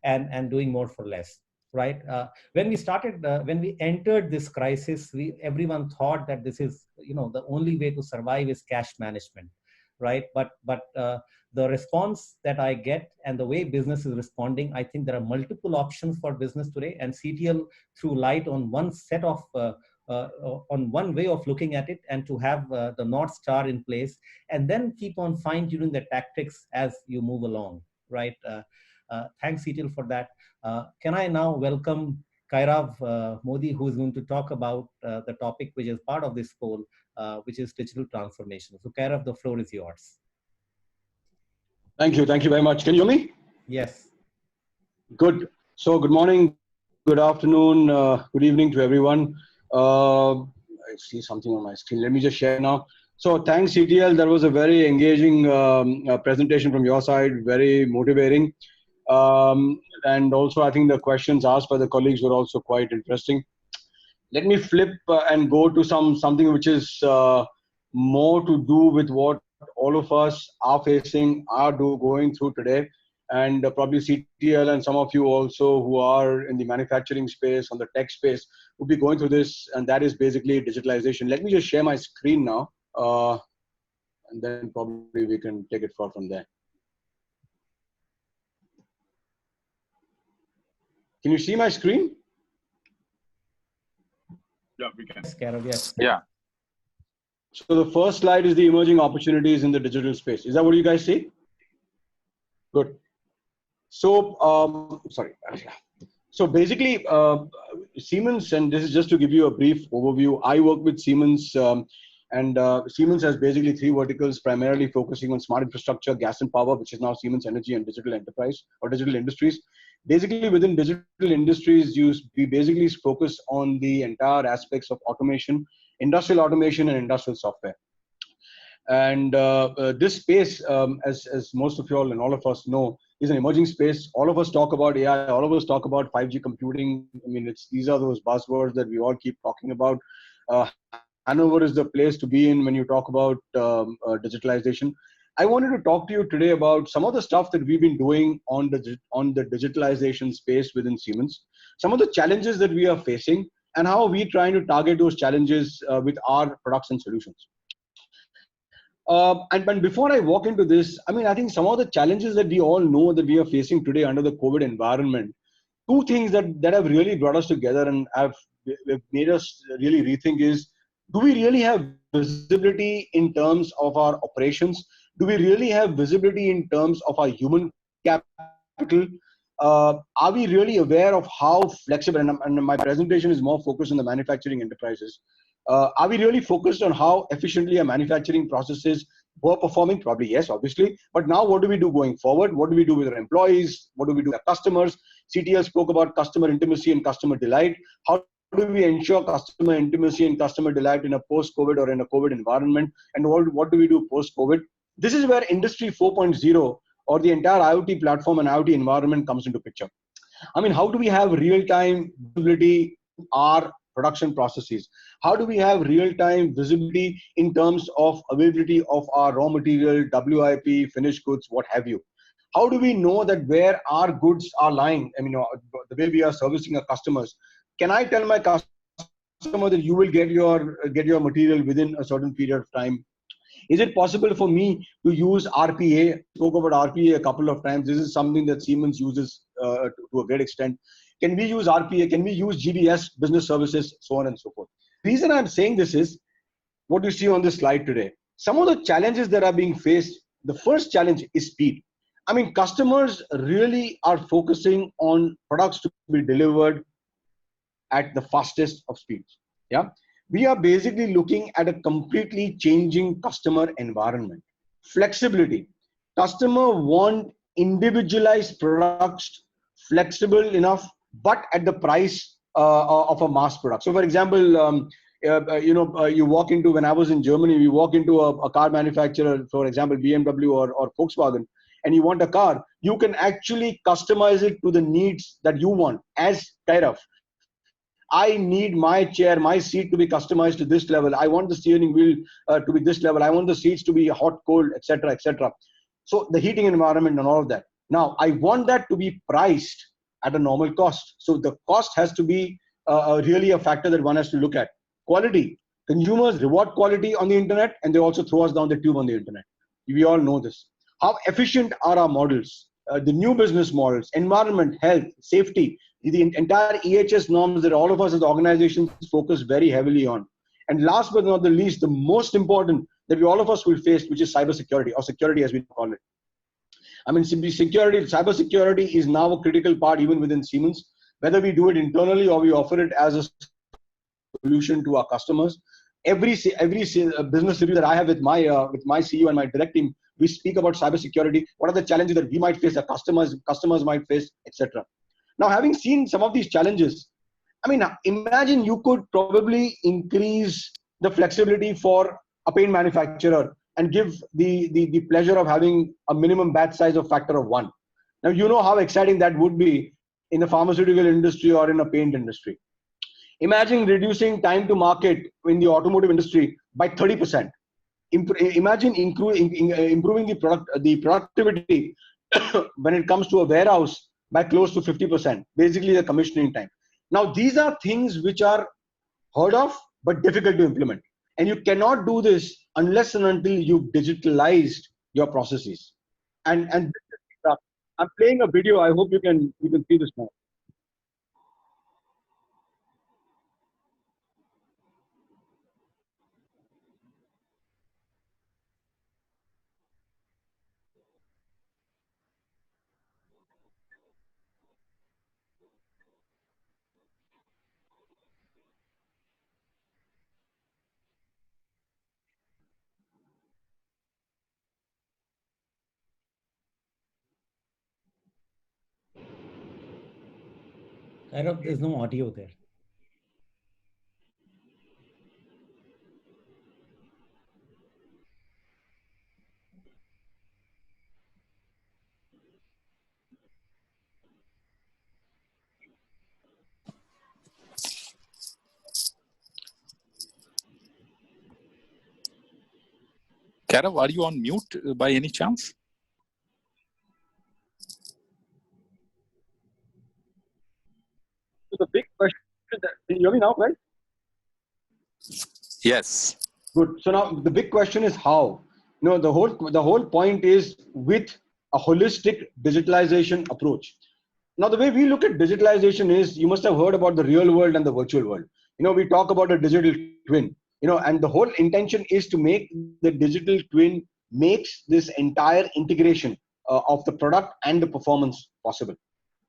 and doing more for less. Right? When we entered this crisis, everyone thought that this is, the only way to survive is cash management, right? But the response that I get and the way business is responding, I think there are multiple options for business today, and CTL threw light on one set of on one way of looking at it, and to have the North Star in place, and then keep on fine-tuning the tactics as you move along, right? Thanks, CTL, for that. Can I now welcome Kairav Modi, who is going to talk about the topic which is part of this poll, which is digital transformation. So Kairav, the floor is yours. Thank you. Thank you very much. Can you hear me? Yes. Good. So good morning, good afternoon, good evening to everyone. I see something on my screen. Let me just share now. So thanks, CTL. That was a very engaging presentation from your side, very motivating. And also, I think the questions asked by the colleagues were also quite interesting. Let me flip and go to something which is more to do with what all of us are facing, going through today. And probably CTL and some of you also who are in the manufacturing space, on the tech space, will be going through this, and that is basically digitalization. Let me just share my screen now, and then probably we can take it forward from there. Can you see my screen? Yeah, we can. Yes, Kairav, yes. Yeah. So the first slide is the emerging opportunities in the digital space. Is that what you guys see? Good. So, sorry. So basically, Siemens, and this is just to give you a brief overview. I work with Siemens, and Siemens has basically 3 verticals, primarily focusing on smart infrastructure, gas and power, which is now Siemens Energy, and digital enterprise or digital industries. Basically, within digital industries, we basically focus on the entire aspects of automation, industrial automation, and industrial software. And this space, as most of you all and all of us know, is an emerging space. All of us talk about AI. All of us talk about 5G computing. I mean, these are those buzzwords that we all keep talking about. Hanover is the place to be in when you talk about digitalization. I wanted to talk to you today about some of the stuff that we've been doing on the digitalization space within Siemens, some of the challenges that we are facing, and how are we trying to target those challenges with our products and solutions. And before I walk into this, I mean, I think some of the challenges that we all know that we are facing today under the COVID environment, 2 things that have really brought us together and have made us really rethink is, do we really have visibility in terms of our operations? Do we really have visibility in terms of our human capital? Are we really aware of how flexible, and my presentation is more focused on the manufacturing enterprises. Are we really focused on how efficiently our manufacturing processes were performing? Probably yes, obviously. But now what do we do going forward? What do we do with our employees? What do we do with our customers? CTL spoke about customer intimacy and customer delight. How do we ensure customer intimacy and customer delight in a post-COVID or in a COVID environment? And what do we do post-COVID? This is where Industry 4.0 or the entire IoT platform and IoT environment comes into picture. I mean, how do we have real-time visibility in our production processes? How do we have real-time visibility in terms of availability of our raw material, WIP, finished goods, what have you? How do we know that where our goods are lying? I mean, the way we are servicing our customers. Can I tell my customer that you will get your material within a certain period of time? Is it possible for me to use RPA? Spoke about RPA a couple of times. This is something that Siemens uses to a great extent. Can we use RPA? Can we use GBS, business services, so on and so forth? The reason I'm saying this is what you see on this slide today. Some of the challenges that are being faced, the first challenge is speed. I mean, customers really are focusing on products to be delivered at the fastest of speeds. Yeah. We are basically looking at a completely changing customer environment. Flexibility. Customer want individualized products, flexible enough, but at the price of a mass product. So, for example, you walk into, when I was in Germany, we walk into a car manufacturer, for example, BMW or Volkswagen, and you want a car, you can actually customize it to the needs that you want. As Kairav, I need my chair, my seat to be customized to this level. I want the steering wheel to be this level. I want the seats to be hot, cold, etc., etc. So the heating environment and all of that. Now, I want that to be priced at a normal cost. So the cost has to be really a factor that one has to look at. Quality. Consumers reward quality on the internet, and they also throw us down the tube on the internet. We all know this. How efficient are our models? The new business models, environment, health, safety, the entire EHS norms that all of us as organizations focus very heavily on. And last but not the least, the most important that all of us will face, which is cybersecurity, or security as we call it. I mean, cybersecurity is now a critical part even within Siemens. Whether we do it internally or we offer it as a solution to our customers. Every business review that I have with my CEO and my direct team, we speak about cybersecurity. What are the challenges that we might face, that customers might face, etc. Now, having seen some of these challenges, I mean, imagine you could probably increase the flexibility for a paint manufacturer and give the pleasure of having a minimum batch size of factor of 1. Now, you know how exciting that would be in the pharmaceutical industry or in a paint industry. Imagine reducing time to market in the automotive industry by 30%. Imagine improving the productivity when it comes to a warehouse by close to 50%, basically the commissioning time. Now, these are things which are heard of, but difficult to implement. And you cannot do this unless and until you've digitalized your processes. And I'm playing a video. I hope you can see this now. There's no audio there. Kairav, are you on mute by any chance? So the big question is that, can you hear me now, right? Yes. Good. So now the big question is how. The whole point is with a holistic digitalization approach. Now, the way we look at digitalization is, you must have heard about the real world and the virtual world. We talk about a digital twin, and the whole intention is to make the digital twin makes this entire integration of the product and the performance possible.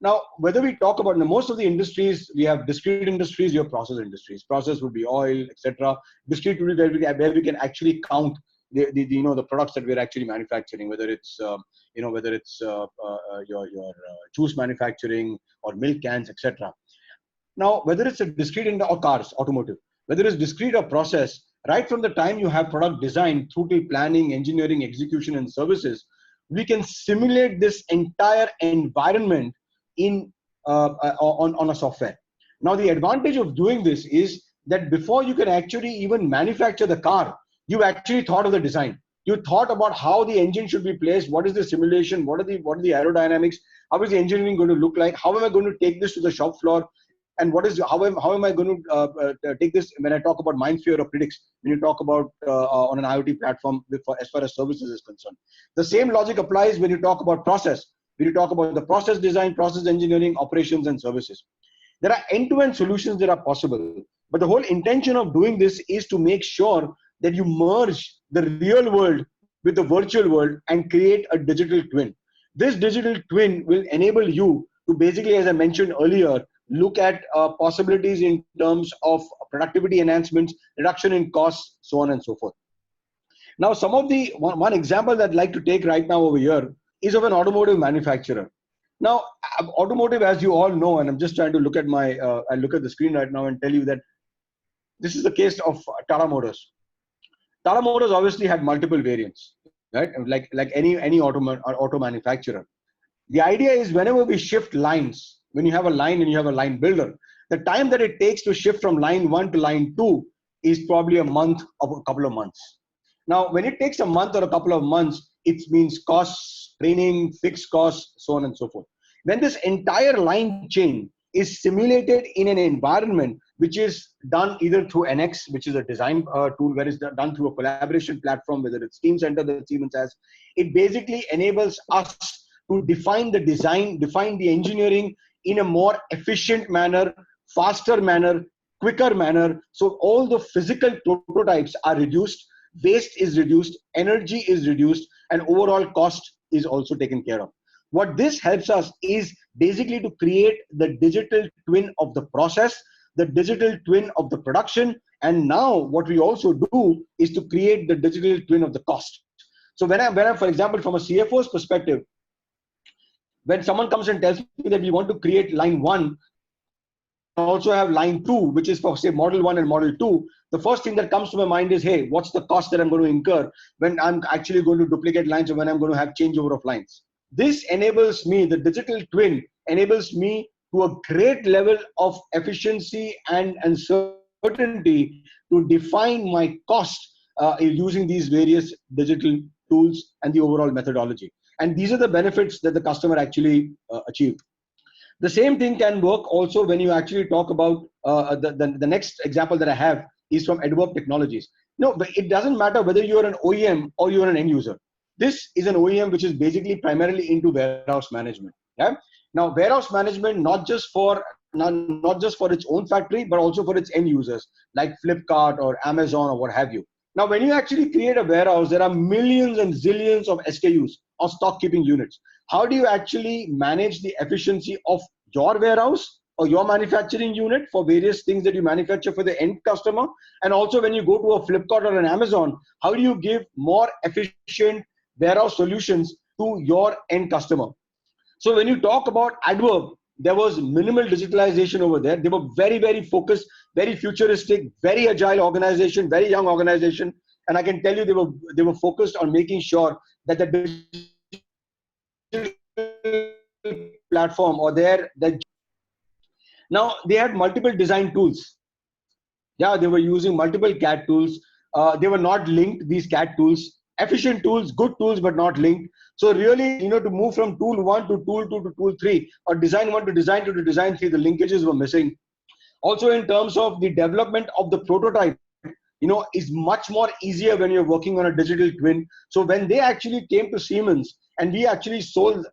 Now, whether we talk about most of the industries, we have discrete industries, you have process industries. Process would be oil, etc. Discrete would be where we can actually count the products that we're actually manufacturing, whether it's your juice manufacturing or milk cans, etc. Now, whether it's a discrete or cars, automotive, whether it's discrete or process, right from the time you have product design through to planning, engineering, execution, and services, we can simulate this entire environment on a software. Now, the advantage of doing this is that before you can actually even manufacture the car, you actually thought of the design. You thought about how the engine should be placed. What is the simulation? What are the aerodynamics? How is the engineering going to look like? How am I going to take this to the shop floor? And how am I going to take this when I talk about MindSphere or Predix, when you talk about on an IoT platform as far as services is concerned. The same logic applies when you talk about process, when you talk about the process design, process engineering, operations, and services. There are end-to-end solutions that are possible, but the whole intention of doing this is to make sure that you merge the real world with the virtual world and create a digital twin. This digital twin will enable you to basically, as I mentioned earlier, look at possibilities in terms of productivity enhancements, reduction in costs, so on and so forth. Now, one example that I'd like to take right now over here is of an automotive manufacturer. Now, automotive, as you all know, and I'm just trying to look at I look at the screen right now and tell you that this is the case of Tata Motors. Tata Motors obviously had multiple variants, right? Like any auto manufacturer. The idea is whenever we shift lines, when you have a line and you have a line builder, the time that it takes to shift from line 1 to line 2 is probably a month or a couple of months. Now, when it takes a month or a couple of months, it means costs, training, fixed costs, so on and so forth. When this entire line chain is simulated in an environment which is done either through NX, which is a design tool, where it's done through a collaboration platform, whether it's Teamcenter that Siemens has, it basically enables us to define the design, define the engineering in a more efficient manner, faster manner, quicker manner. So all the physical prototypes are reduced, waste is reduced, energy is reduced, and overall cost is also taken care of. What this helps us is basically to create the digital twin of the process, the digital twin of the production, and now what we also do is to create the digital twin of the cost. So when I, for example, from a CFO's perspective, when someone comes and tells me that we want to create line 1, also have line 2, which is for say model 1 and model 2, the first thing that comes to my mind is, hey, what's the cost that I'm going to incur when I'm actually going to duplicate lines or when I'm going to have changeover of lines? This enables me, the digital twin enables me to a great level of efficiency and certainty to define my cost using these various digital tools and the overall methodology. And these are the benefits that the customer actually achieved. The same thing can work also when you actually talk about the next example that I have is from Adverb Technologies. No, but it doesn't matter whether you're an OEM or you're an end user. This is an OEM which is basically primarily into warehouse management. Yeah. Now, warehouse management not just for its own factory, but also for its end users like Flipkart or Amazon or what have you. Now, when you actually create a warehouse, there are millions and zillions of SKUs or stock keeping units. How do you actually manage the efficiency of your warehouse or your manufacturing unit for various things that you manufacture for the end customer? And also when you go to a Flipkart or an Amazon, how do you give more efficient warehouse solutions to your end customer? So when you talk about Adverb, there was minimal digitalization over there. They were very, very focused, very futuristic, very agile organization, very young organization. And I can tell you they were focused on making sure that the platform or now they had multiple design tools. Yeah, they were using multiple CAD tools. They were not linked, these CAD tools, efficient tools, good tools, but not linked. So really, to move from tool 1 to tool 2 to tool 3 or design 1 to design 2 to design 3, the linkages were missing. Also in terms of the development of the prototype, is much more easier when you're working on a digital twin. So when they actually came to Siemens and we actually sold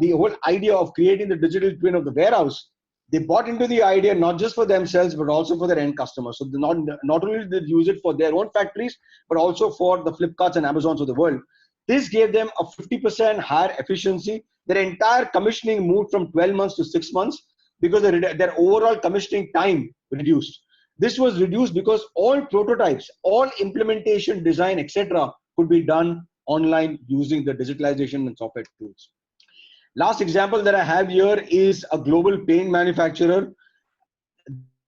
the whole idea of creating the digital twin of the warehouse, they bought into the idea not just for themselves, but also for their end customers. So not only did they use it for their own factories, but also for the Flipkarts and Amazons of the world. This gave them a 50% higher efficiency. Their entire commissioning moved from 12 months to 6 months because their overall commissioning time reduced. This was reduced because all prototypes, all implementation, design, etc. could be done online using the digitalization and software tools. Last example that I have here is a global paint manufacturer.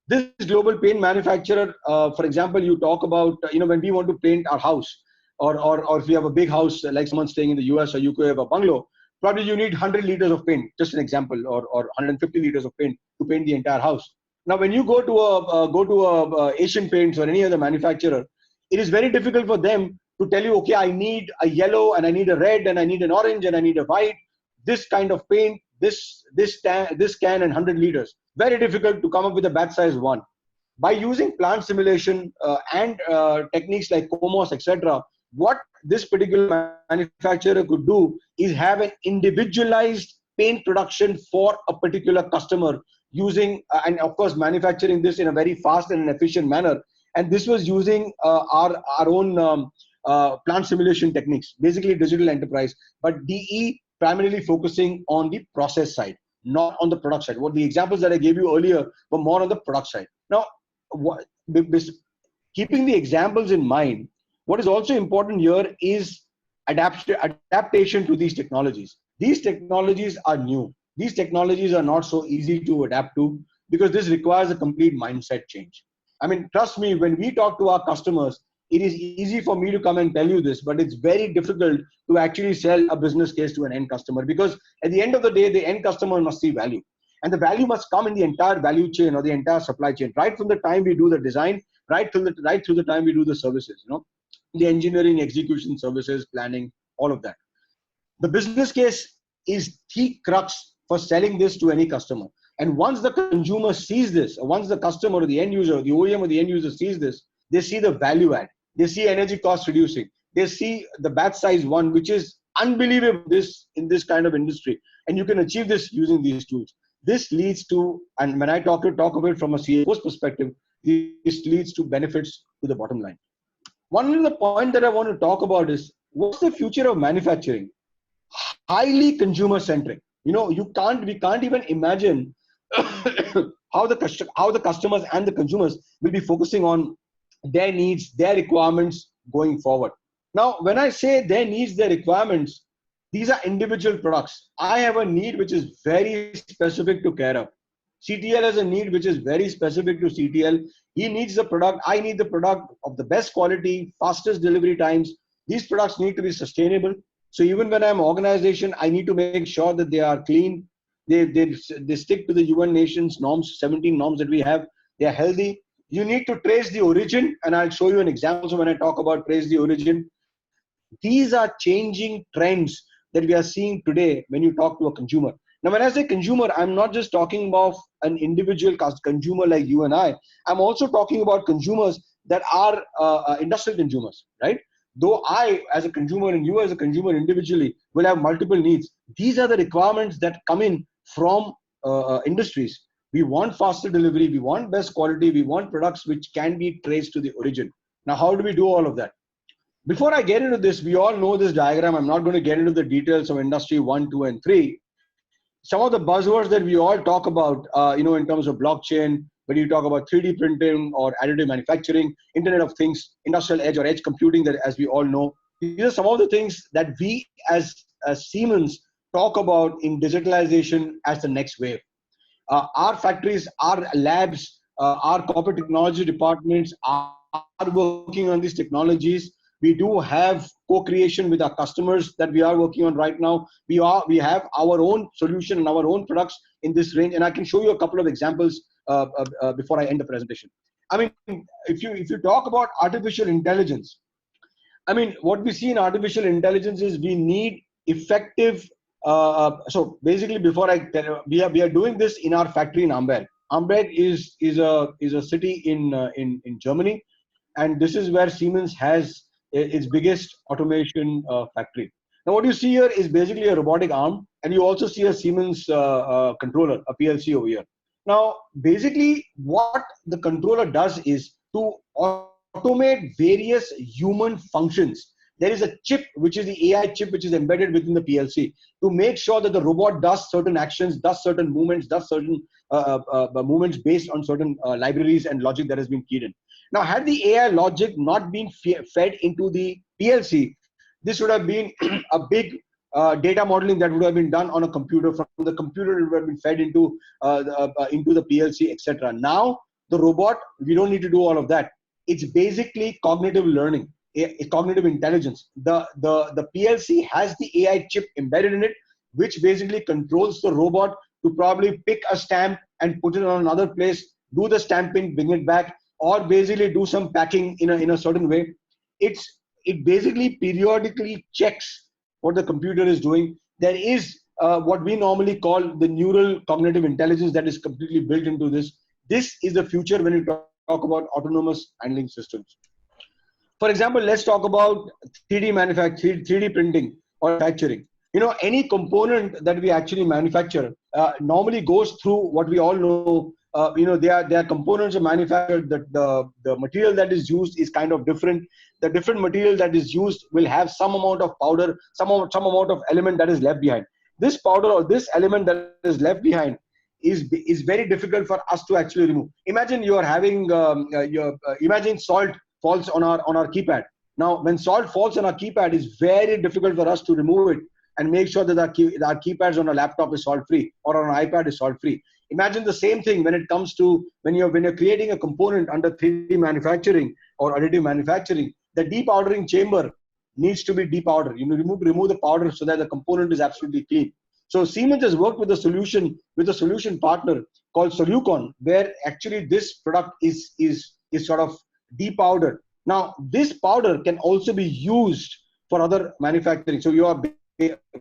This global paint manufacturer, for example, you talk about, when we want to paint our house, or if you have a big house, like someone staying in the US or UK have a bungalow, probably you need 100 liters of paint, just an example, or 150 liters of paint to paint the entire house. Now, when you go to a Asian Paints or any other manufacturer, it is very difficult for them to tell you, okay, I need a yellow and I need a red and I need an orange and I need a white, this kind of paint, this can and 100 liters. Very difficult to come up with a batch size one. By using plant simulation and techniques like COMOS, etc., what this particular manufacturer could do is have an individualized paint production for a particular customer using, and of course, manufacturing this in a very fast and efficient manner. And this was using our own plant simulation techniques, basically digital enterprise, but DE primarily focusing on the process side, not on the product side. What the examples that I gave you earlier were more on the product side. Now, keeping the examples in mind, what is also important here is adaptation to these technologies. These technologies are new. These technologies are not so easy to adapt to because this requires a complete mindset change. I mean, trust me, when we talk to our customers, it is easy for me to come and tell you this, but it's very difficult to actually sell a business case to an end customer, because at the end of the day, the end customer must see value. And the value must come in the entire value chain or the entire supply chain, right from the time we do the design, right through the time we do the services, the engineering, execution, services, planning, all of that. The business case is the crux for selling this to any customer. And once the consumer sees this, or once the customer or the end user, the OEM or the end user sees this, they see the value add. They see energy cost reducing. They see the batch size one, which is unbelievable in this kind of industry. And you can achieve this using these tools. This leads to, and when I talk of it from a CFO's perspective, this leads to benefits to the bottom line. One of the point that I want to talk about is, what's the future of manufacturing? Highly consumer centric. We can't even imagine how the customers and the consumers will be focusing on their needs, their requirements going forward. Now, when I say their needs, their requirements, these are individual products. I have a need which is very specific to Kairav. CTL has a need which is very specific to CTL. He needs the product. I need the product of the best quality, fastest delivery times. These products need to be sustainable. So even when I'm an organization, I need to make sure that they are clean. They stick to the UN Nations norms, 17 norms that we have. They are healthy. You need to trace the origin, and I'll show you an example. So when I talk about trace the origin, these are changing trends that we are seeing today when you talk to a consumer. Now, when I say consumer, I'm not just talking about an individual consumer like you and I. I'm also talking about consumers that are industrial consumers, right? Though I, as a consumer, and you as a consumer individually, will have multiple needs. These are the requirements that come in from industries. We want faster delivery. We want best quality. We want products which can be traced to the origin. Now, how do we do all of that? Before I get into this, we all know this diagram. I'm not going to get into the details of industry 1, 2, and 3. Some of the buzzwords that we all talk about, in terms of blockchain, when you talk about 3D printing or additive manufacturing, Internet of Things, industrial edge or edge computing, that as we all know, these are some of the things that we as Siemens talk about in digitalization as the next wave. Our factories, our labs, our corporate technology departments are working on these technologies. We do have co-creation with our customers that we are working on right now. We have our own solution and our own products in this range, and I can show you a couple of examples before I end the presentation. I mean, if you talk about artificial intelligence, I mean, what we see in artificial intelligence is we need effective. So basically, before I tell you, we are doing this in our factory in Amberg. Amberg is a city in Germany, and this is where Siemens has its biggest automation factory. Now, what you see here is basically a robotic arm, and you also see a Siemens controller, a PLC over here. Now, basically, what the controller does is to automate various human functions. There is a chip, which is the AI chip, which is embedded within the PLC to make sure that the robot does certain actions, does certain movements, does certain movements based on certain libraries and logic that has been keyed in. Now, had the AI logic not been fed into the PLC, this would have been a big data modeling that would have been done on a computer. From the computer, it would have been fed into the PLC, etc. Now, the robot, we don't need to do all of that. It's basically cognitive learning, cognitive intelligence. The PLC has the AI chip embedded in it, which basically controls the robot to probably pick a stamp and put it on another place, do the stamping, bring it back, or basically do some packing in a certain way. It basically periodically checks what the computer is doing. There is what we normally call the neural cognitive intelligence that is completely built into this. This is the future when you talk about autonomous handling systems. For example, let's talk about 3D manufacturing, 3D printing or manufacturing. Any component that we actually manufacture normally goes through what we all know. There are components are manufactured. The material that is used is kind of different. The different material that is used will have some amount of powder, some amount of element that is left behind. This powder or this element that is left behind is very difficult for us to actually remove. Imagine you are having imagine salt falls on our keypad. Now, when salt falls on our keypad, it's very difficult for us to remove it and make sure that our keypads on a laptop is salt free or on an iPad is salt free. Imagine the same thing when it comes to when you're creating a component under 3D manufacturing or additive manufacturing. The depowdering chamber needs to be depowdered. You remove the powder so that the component is absolutely clean. So Siemens has worked with a solution partner called Solucon, where actually this product is sort of depowdered. Now this powder can also be used for other manufacturing. So you are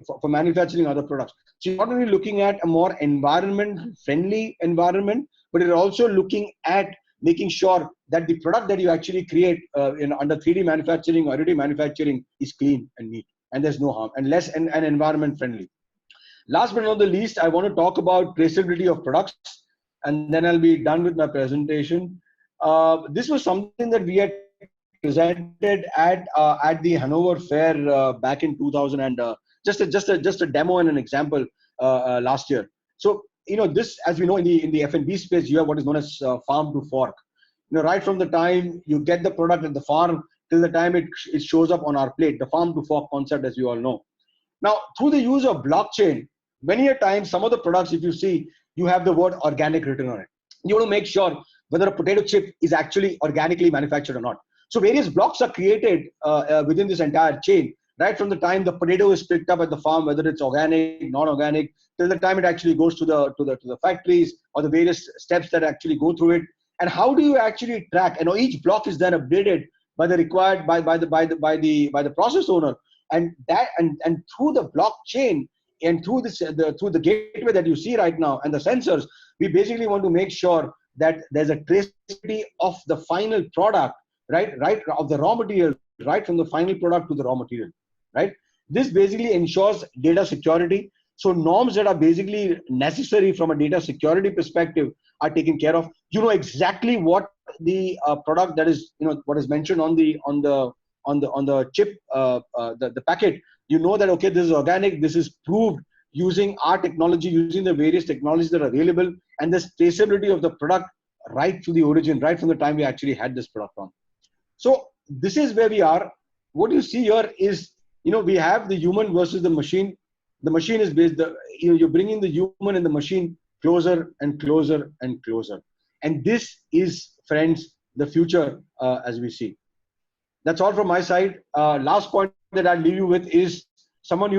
for manufacturing other products. So you're not only looking at a more environment-friendly environment, but you're also looking at making sure that the product that you actually create under 3D manufacturing or additive manufacturing is clean and neat, and there's no harm, and environment-friendly. Last but not the least, I want to talk about traceability of products, and then I'll be done with my presentation. This was something that we had presented at the Hanover Fair back in 2000 and just a demo and an example last year. So this, as we know, in the F&B space, you have what is known as farm to fork. Right from the time you get the product at the farm till the time it shows up on our plate, the farm to fork concept, as you all know. Now, through the use of blockchain, many a time some of the products, if you see, you have the word organic written on it. You want to make sure whether a potato chip is actually organically manufactured or not. So various blocks are created within this entire chain, right from the time the potato is picked up at the farm, whether it's organic, non-organic, till the time it actually goes to the factories or the various steps that actually go through it. And how do you actually track? Each block is then updated by the required by the process owner, and through the blockchain and through the gateway that you see right now and the sensors, we basically want to make sure that there's a traceability of the final product, right of the raw material, right from the final product to the raw material, right? This basically ensures data security. So norms that are basically necessary from a data security perspective are taken care of. You know exactly what the product that is, what is mentioned on the chip, the packet. You know that, okay, this is organic, this is proved using our technology, using the various technologies that are available, and this traceability of the product right to the origin, right from the time we actually had this product on. So this is where we are. What you see here is, we have the human versus the machine. The machine is based, you're bringing the human and the machine closer and closer and closer. And this is, friends, the future as we see. That's all from my side. Last point that I'll leave you with is someone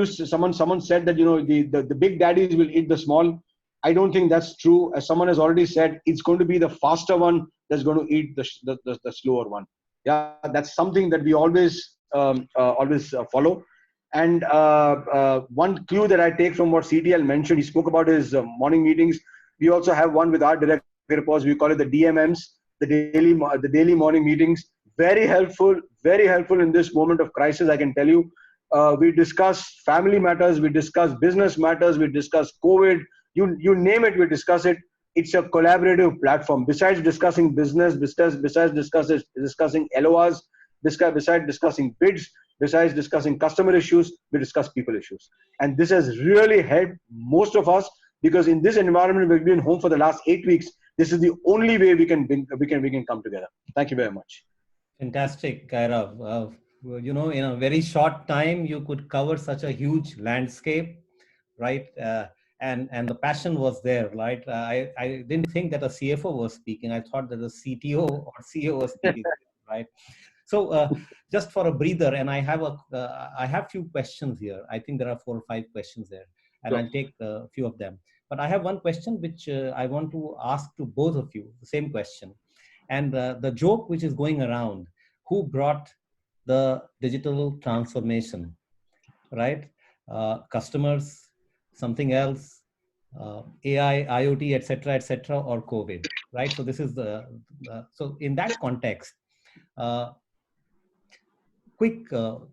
said that, the big daddies will eat the small. I don't think that's true. As someone has already said, it's going to be the faster one that's going to eat the slower one. Yeah, that's something that we always follow. And one clue that I take from what CTL mentioned, he spoke about his morning meetings. We also have one with our direct reports. We call it the DMMs, the daily morning meetings. Very helpful in this moment of crisis, I can tell you. We discuss family matters, we discuss business matters, we discuss COVID, you name it, we discuss it. It's a collaborative platform. Besides discussing business, besides discussing LORs, besides discussing bids, besides discussing customer issues, we discuss people issues. And this has really helped most of us, because in this environment, we've been home for the last 8 weeks. This is the only way we can come together. Thank you very much. Fantastic, Kairav. In a very short time, you could cover such a huge landscape, right? And the passion was there, right? I didn't think that a CFO was speaking. I thought that a CTO or CEO was speaking, right? So just for a breather, and I have few questions here. I think there are 4 or 5 questions there, and I'll take a few of them. But I have one question which I want to ask to both of you, the same question. And the joke which is going around, who brought the digital transformation, right? Customers, something else, AI, IoT, etc., or COVID, right? So this is so in that context, quick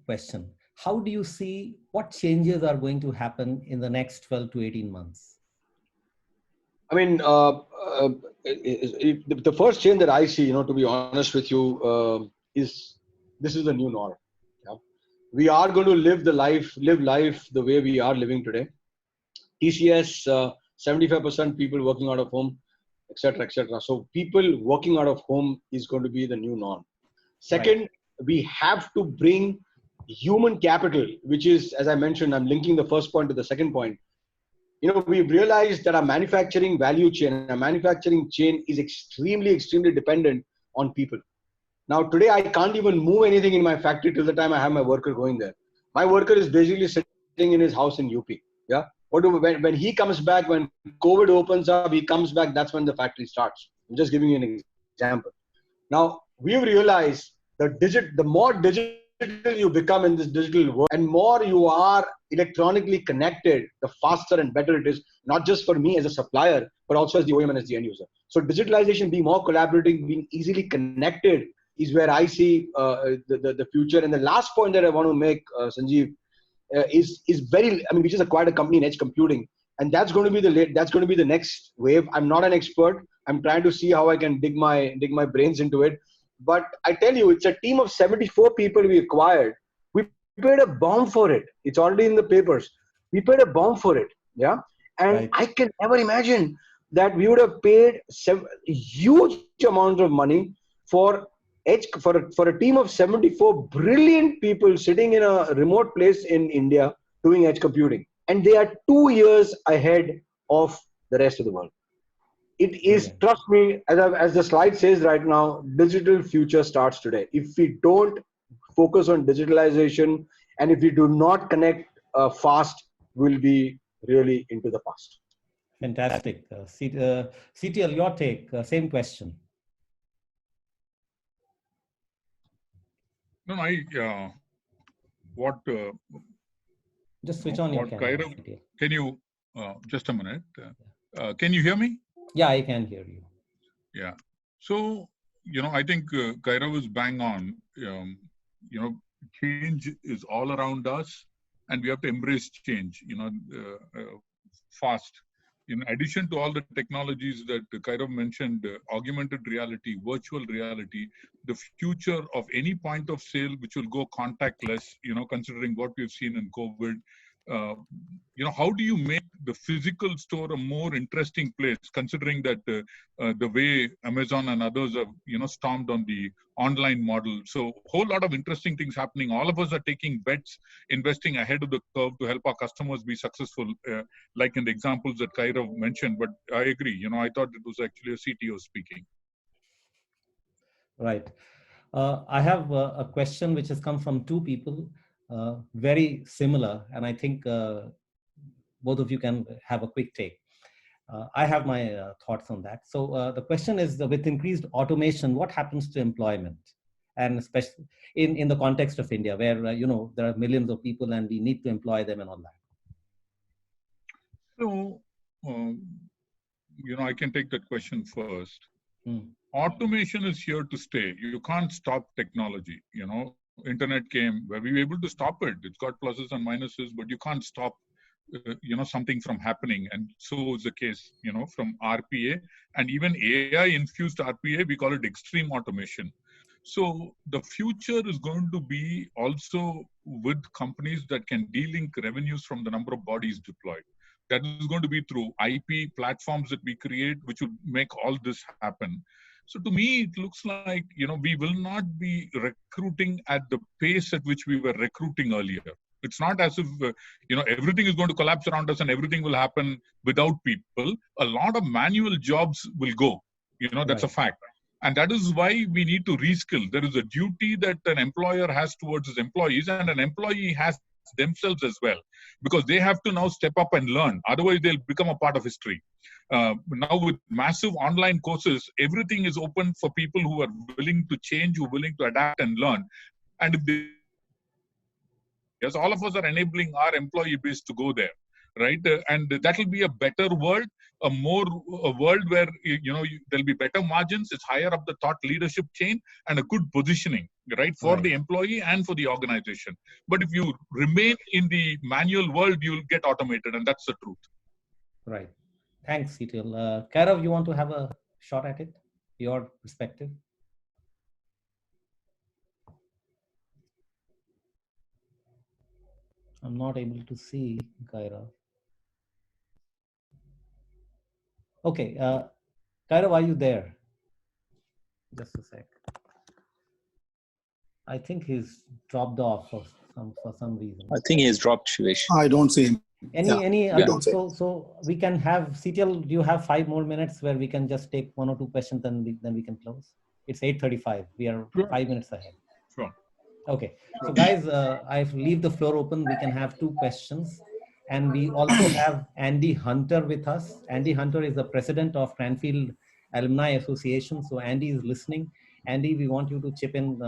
question. How do you see what changes are going to happen in the next 12 to 18 months? I mean, the first change that I see, to be honest with you, is this is the new norm. Yeah? We are going to live life the way we are living today. TCS, 75% people working out of home, etc., etc. So people working out of home is going to be the new norm. Second, we have to bring human capital, which is, as I mentioned, I'm linking the first point to the second point. We've realized that our manufacturing value chain, our manufacturing chain is extremely, extremely dependent on people. Now, today, I can't even move anything in my factory till the time I have my worker going there. My worker is basically sitting in his house in UP. Yeah. When he comes back, when COVID opens up, he comes back, that's when the factory starts. I'm just giving you an example. Now, we've realized the more digital you become in this digital world and more you are electronically connected, the faster and better it is, not just for me as a supplier, but also as the OEM and as the end user. So digitalization, being more collaborative, being easily connected is where I see the future. And the last point that I want to make, Sanjeev, is very, we just acquired a company in edge computing, and that's going to be the next wave. I'm not an expert. I'm trying to see how I can dig my brains into it. But I tell you, it's a team of 74 people we acquired. We paid a bomb for it. It's already in the papers. We paid a bomb for it. Yeah. And Right. I can never imagine that we would have paid huge amounts of money for for a team of 74 brilliant people sitting in a remote place in India doing edge computing. And they are 2 years ahead of the rest of the world. It is, Brilliant. trust me, as the slide says right now, digital future starts today. If we don't focus on digitalization and if we do not connect fast, we'll be really into the past. Fantastic. CTL, your take, same question. No, Just switch on your what camera. Kairav, CTL. can you, just a minute, can you hear me? Yeah, I can hear you. Yeah. So, I think Kairav is bang on. Change is all around us and we have to embrace change, fast. In addition to all the technologies that Kairav mentioned, augmented reality, virtual reality, the future of any point of sale which will go contactless, considering what we've seen in COVID, how do you make the physical store a more interesting place, considering that the way Amazon and others have, stormed on the online model? So whole lot of interesting things happening. All of us are taking bets, investing ahead of the curve to help our customers be successful, like in the examples that Kairav mentioned. But I agree, I thought it was actually a CTO speaking. Right. I have a question which has come from two people, very similar, and I think both of you can have a quick take. I have my thoughts on that. So the question is, with increased automation, what happens to employment? And especially in the context of India, where there are millions of people and we need to employ them and all that. So, I can take that question first. Hmm. Automation is here to stay. You can't stop technology. Internet came where we were able to stop it. It's got pluses and minuses, but you can't stop, something from happening. And so is the case, from RPA and even AI infused RPA, we call it extreme automation. So the future is going to be also with companies that can de-link revenues from the number of bodies deployed. That is going to be through IP platforms that we create, which will make all this happen. So to me, it looks like, we will not be recruiting at the pace at which we were recruiting earlier. It's not as if, everything is going to collapse around us and everything will happen without people. A lot of manual jobs will go, that's a fact. And that is why we need to reskill. There is a duty that an employer has towards his employees, and an employee has themselves as well, because they have to now step up and learn. Otherwise, they'll become a part of history. Now with massive online courses, everything is open for people who are willing to change, who are willing to adapt and learn. And if they, yes, all of us are enabling our employee base to go there, right? And that will be a better world, a world where, there'll be better margins, it's higher up the thought leadership chain, and a good positioning, right, for the employee and for the organization. But if you remain in the manual world, you'll get automated, and that's the truth. Right. Thanks, CTL. Kairav, you want to have a shot at it? Your perspective? I'm not able to see Kairav. Okay, Kairav, are you there? Just a sec. I think he's dropped off. some reason. I think he has dropped, Shivesh. I don't see him. Any we other, don't say. so we can have CTL. Do you have 5 more minutes where we can just take 1 or 2 questions, then we can close? It's 8:35. We are 5 minutes ahead. Sure. Okay. So guys, I leave the floor open. We can have 2 questions. And we also have Andy Hunter with us. Andy Hunter is the president of Cranfield Alumni Association. So Andy is listening. Andy, we want you to chip in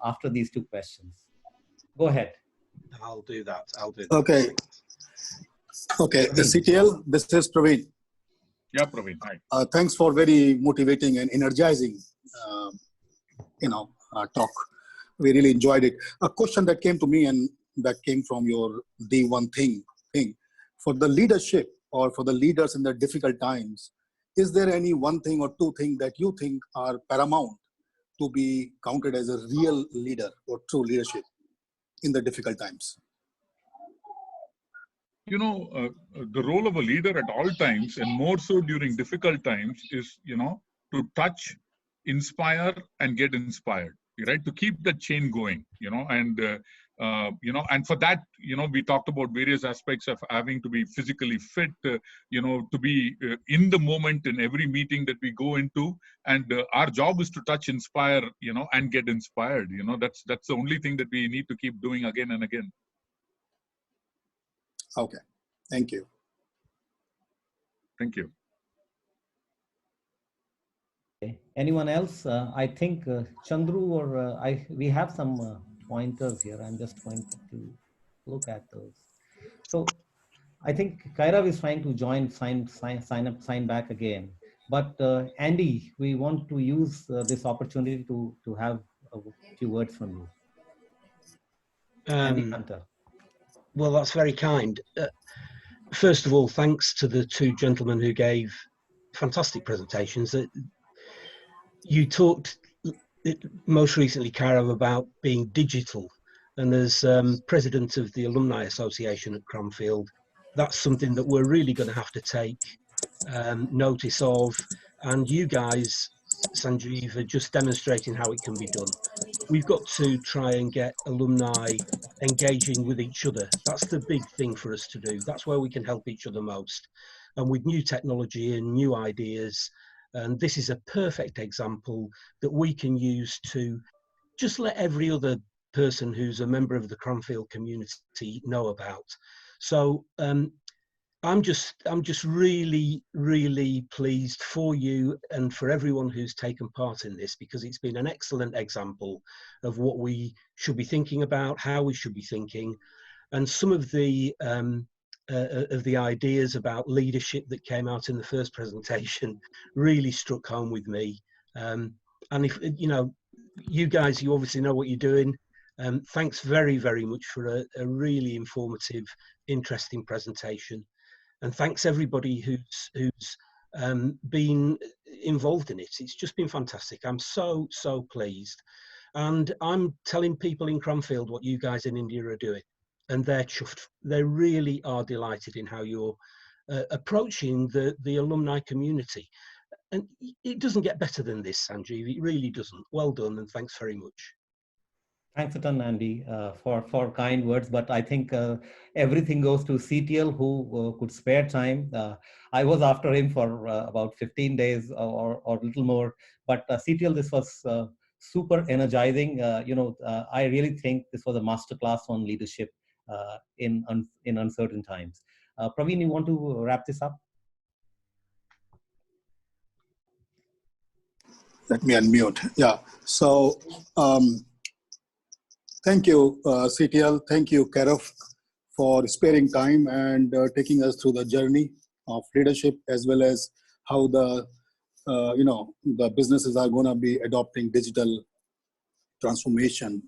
after these 2 questions. Go ahead. I'll do that. Okay. Okay. The CTL, this is Praveen. Yeah, Praveen. Hi. Thanks for very motivating and energizing, talk. We really enjoyed it. A question that came to me and that came from your D1 thing. For the leadership or for the leaders in the difficult times, is there any one thing or 2 things that you think are paramount to be counted as a real leader or true leadership in the difficult times? The role of a leader at all times, and more so during difficult times, is, to touch, inspire, and get inspired, right? To keep that chain going, and for that, we talked about various aspects of having to be physically fit, to be in the moment in every meeting that we go into. And our job is to touch, inspire, and get inspired. That's the only thing that we need to keep doing again and again. Okay. Thank you. Thank you. Okay. Anyone else? I think Chandru or we have some pointers here. I'm just going to look at those. So I think Kairav is trying to join, sign back again. But Andy, we want to use this opportunity to have a few words from you. Andy Hunter. Well, that's very kind. First of all, thanks to the 2 gentlemen who gave fantastic presentations. You talked most recently, Kairav, about being digital. And as president of the Alumni Association at Cranfield, that's something that we're really going to have to take notice of. And you guys, Sanjeev, are just demonstrating how it can be done. We've got to try and get alumni engaging with each other. That's the big thing for us to do. That's where we can help each other most. And with new technology and new ideas, and this is a perfect example that we can use to just let every other person who's a member of the Cranfield community know about. So I'm just really, really pleased for you and for everyone who's taken part in this, because it's been an excellent example of what we should be thinking about, how we should be thinking, and some of the ideas about leadership that came out in the first presentation really struck home with me. And if you guys, you obviously know what you're doing. Thanks very, very much for a really informative, interesting presentation. And thanks everybody who's been involved in it. It's just been fantastic. I'm so pleased. And I'm telling people in Cranfield what you guys in India are doing. And they're chuffed. They really are delighted in how you're approaching the alumni community. And it doesn't get better than this, Sanjeev. It really doesn't. Well done, and thanks very much. Thanks a ton, Andy, for kind words. But I think everything goes to CTL, who could spare time. I was after him for about 15 days or a little more. But CTL, this was super energizing. I really think this was a masterclass on leadership in uncertain times. Praveen, you want to wrap this up? Let me unmute. Yeah. So thank you, CTL. Thank you, Kairav, for sparing time and taking us through the journey of leadership, as well as how the businesses are going to be adopting digital transformation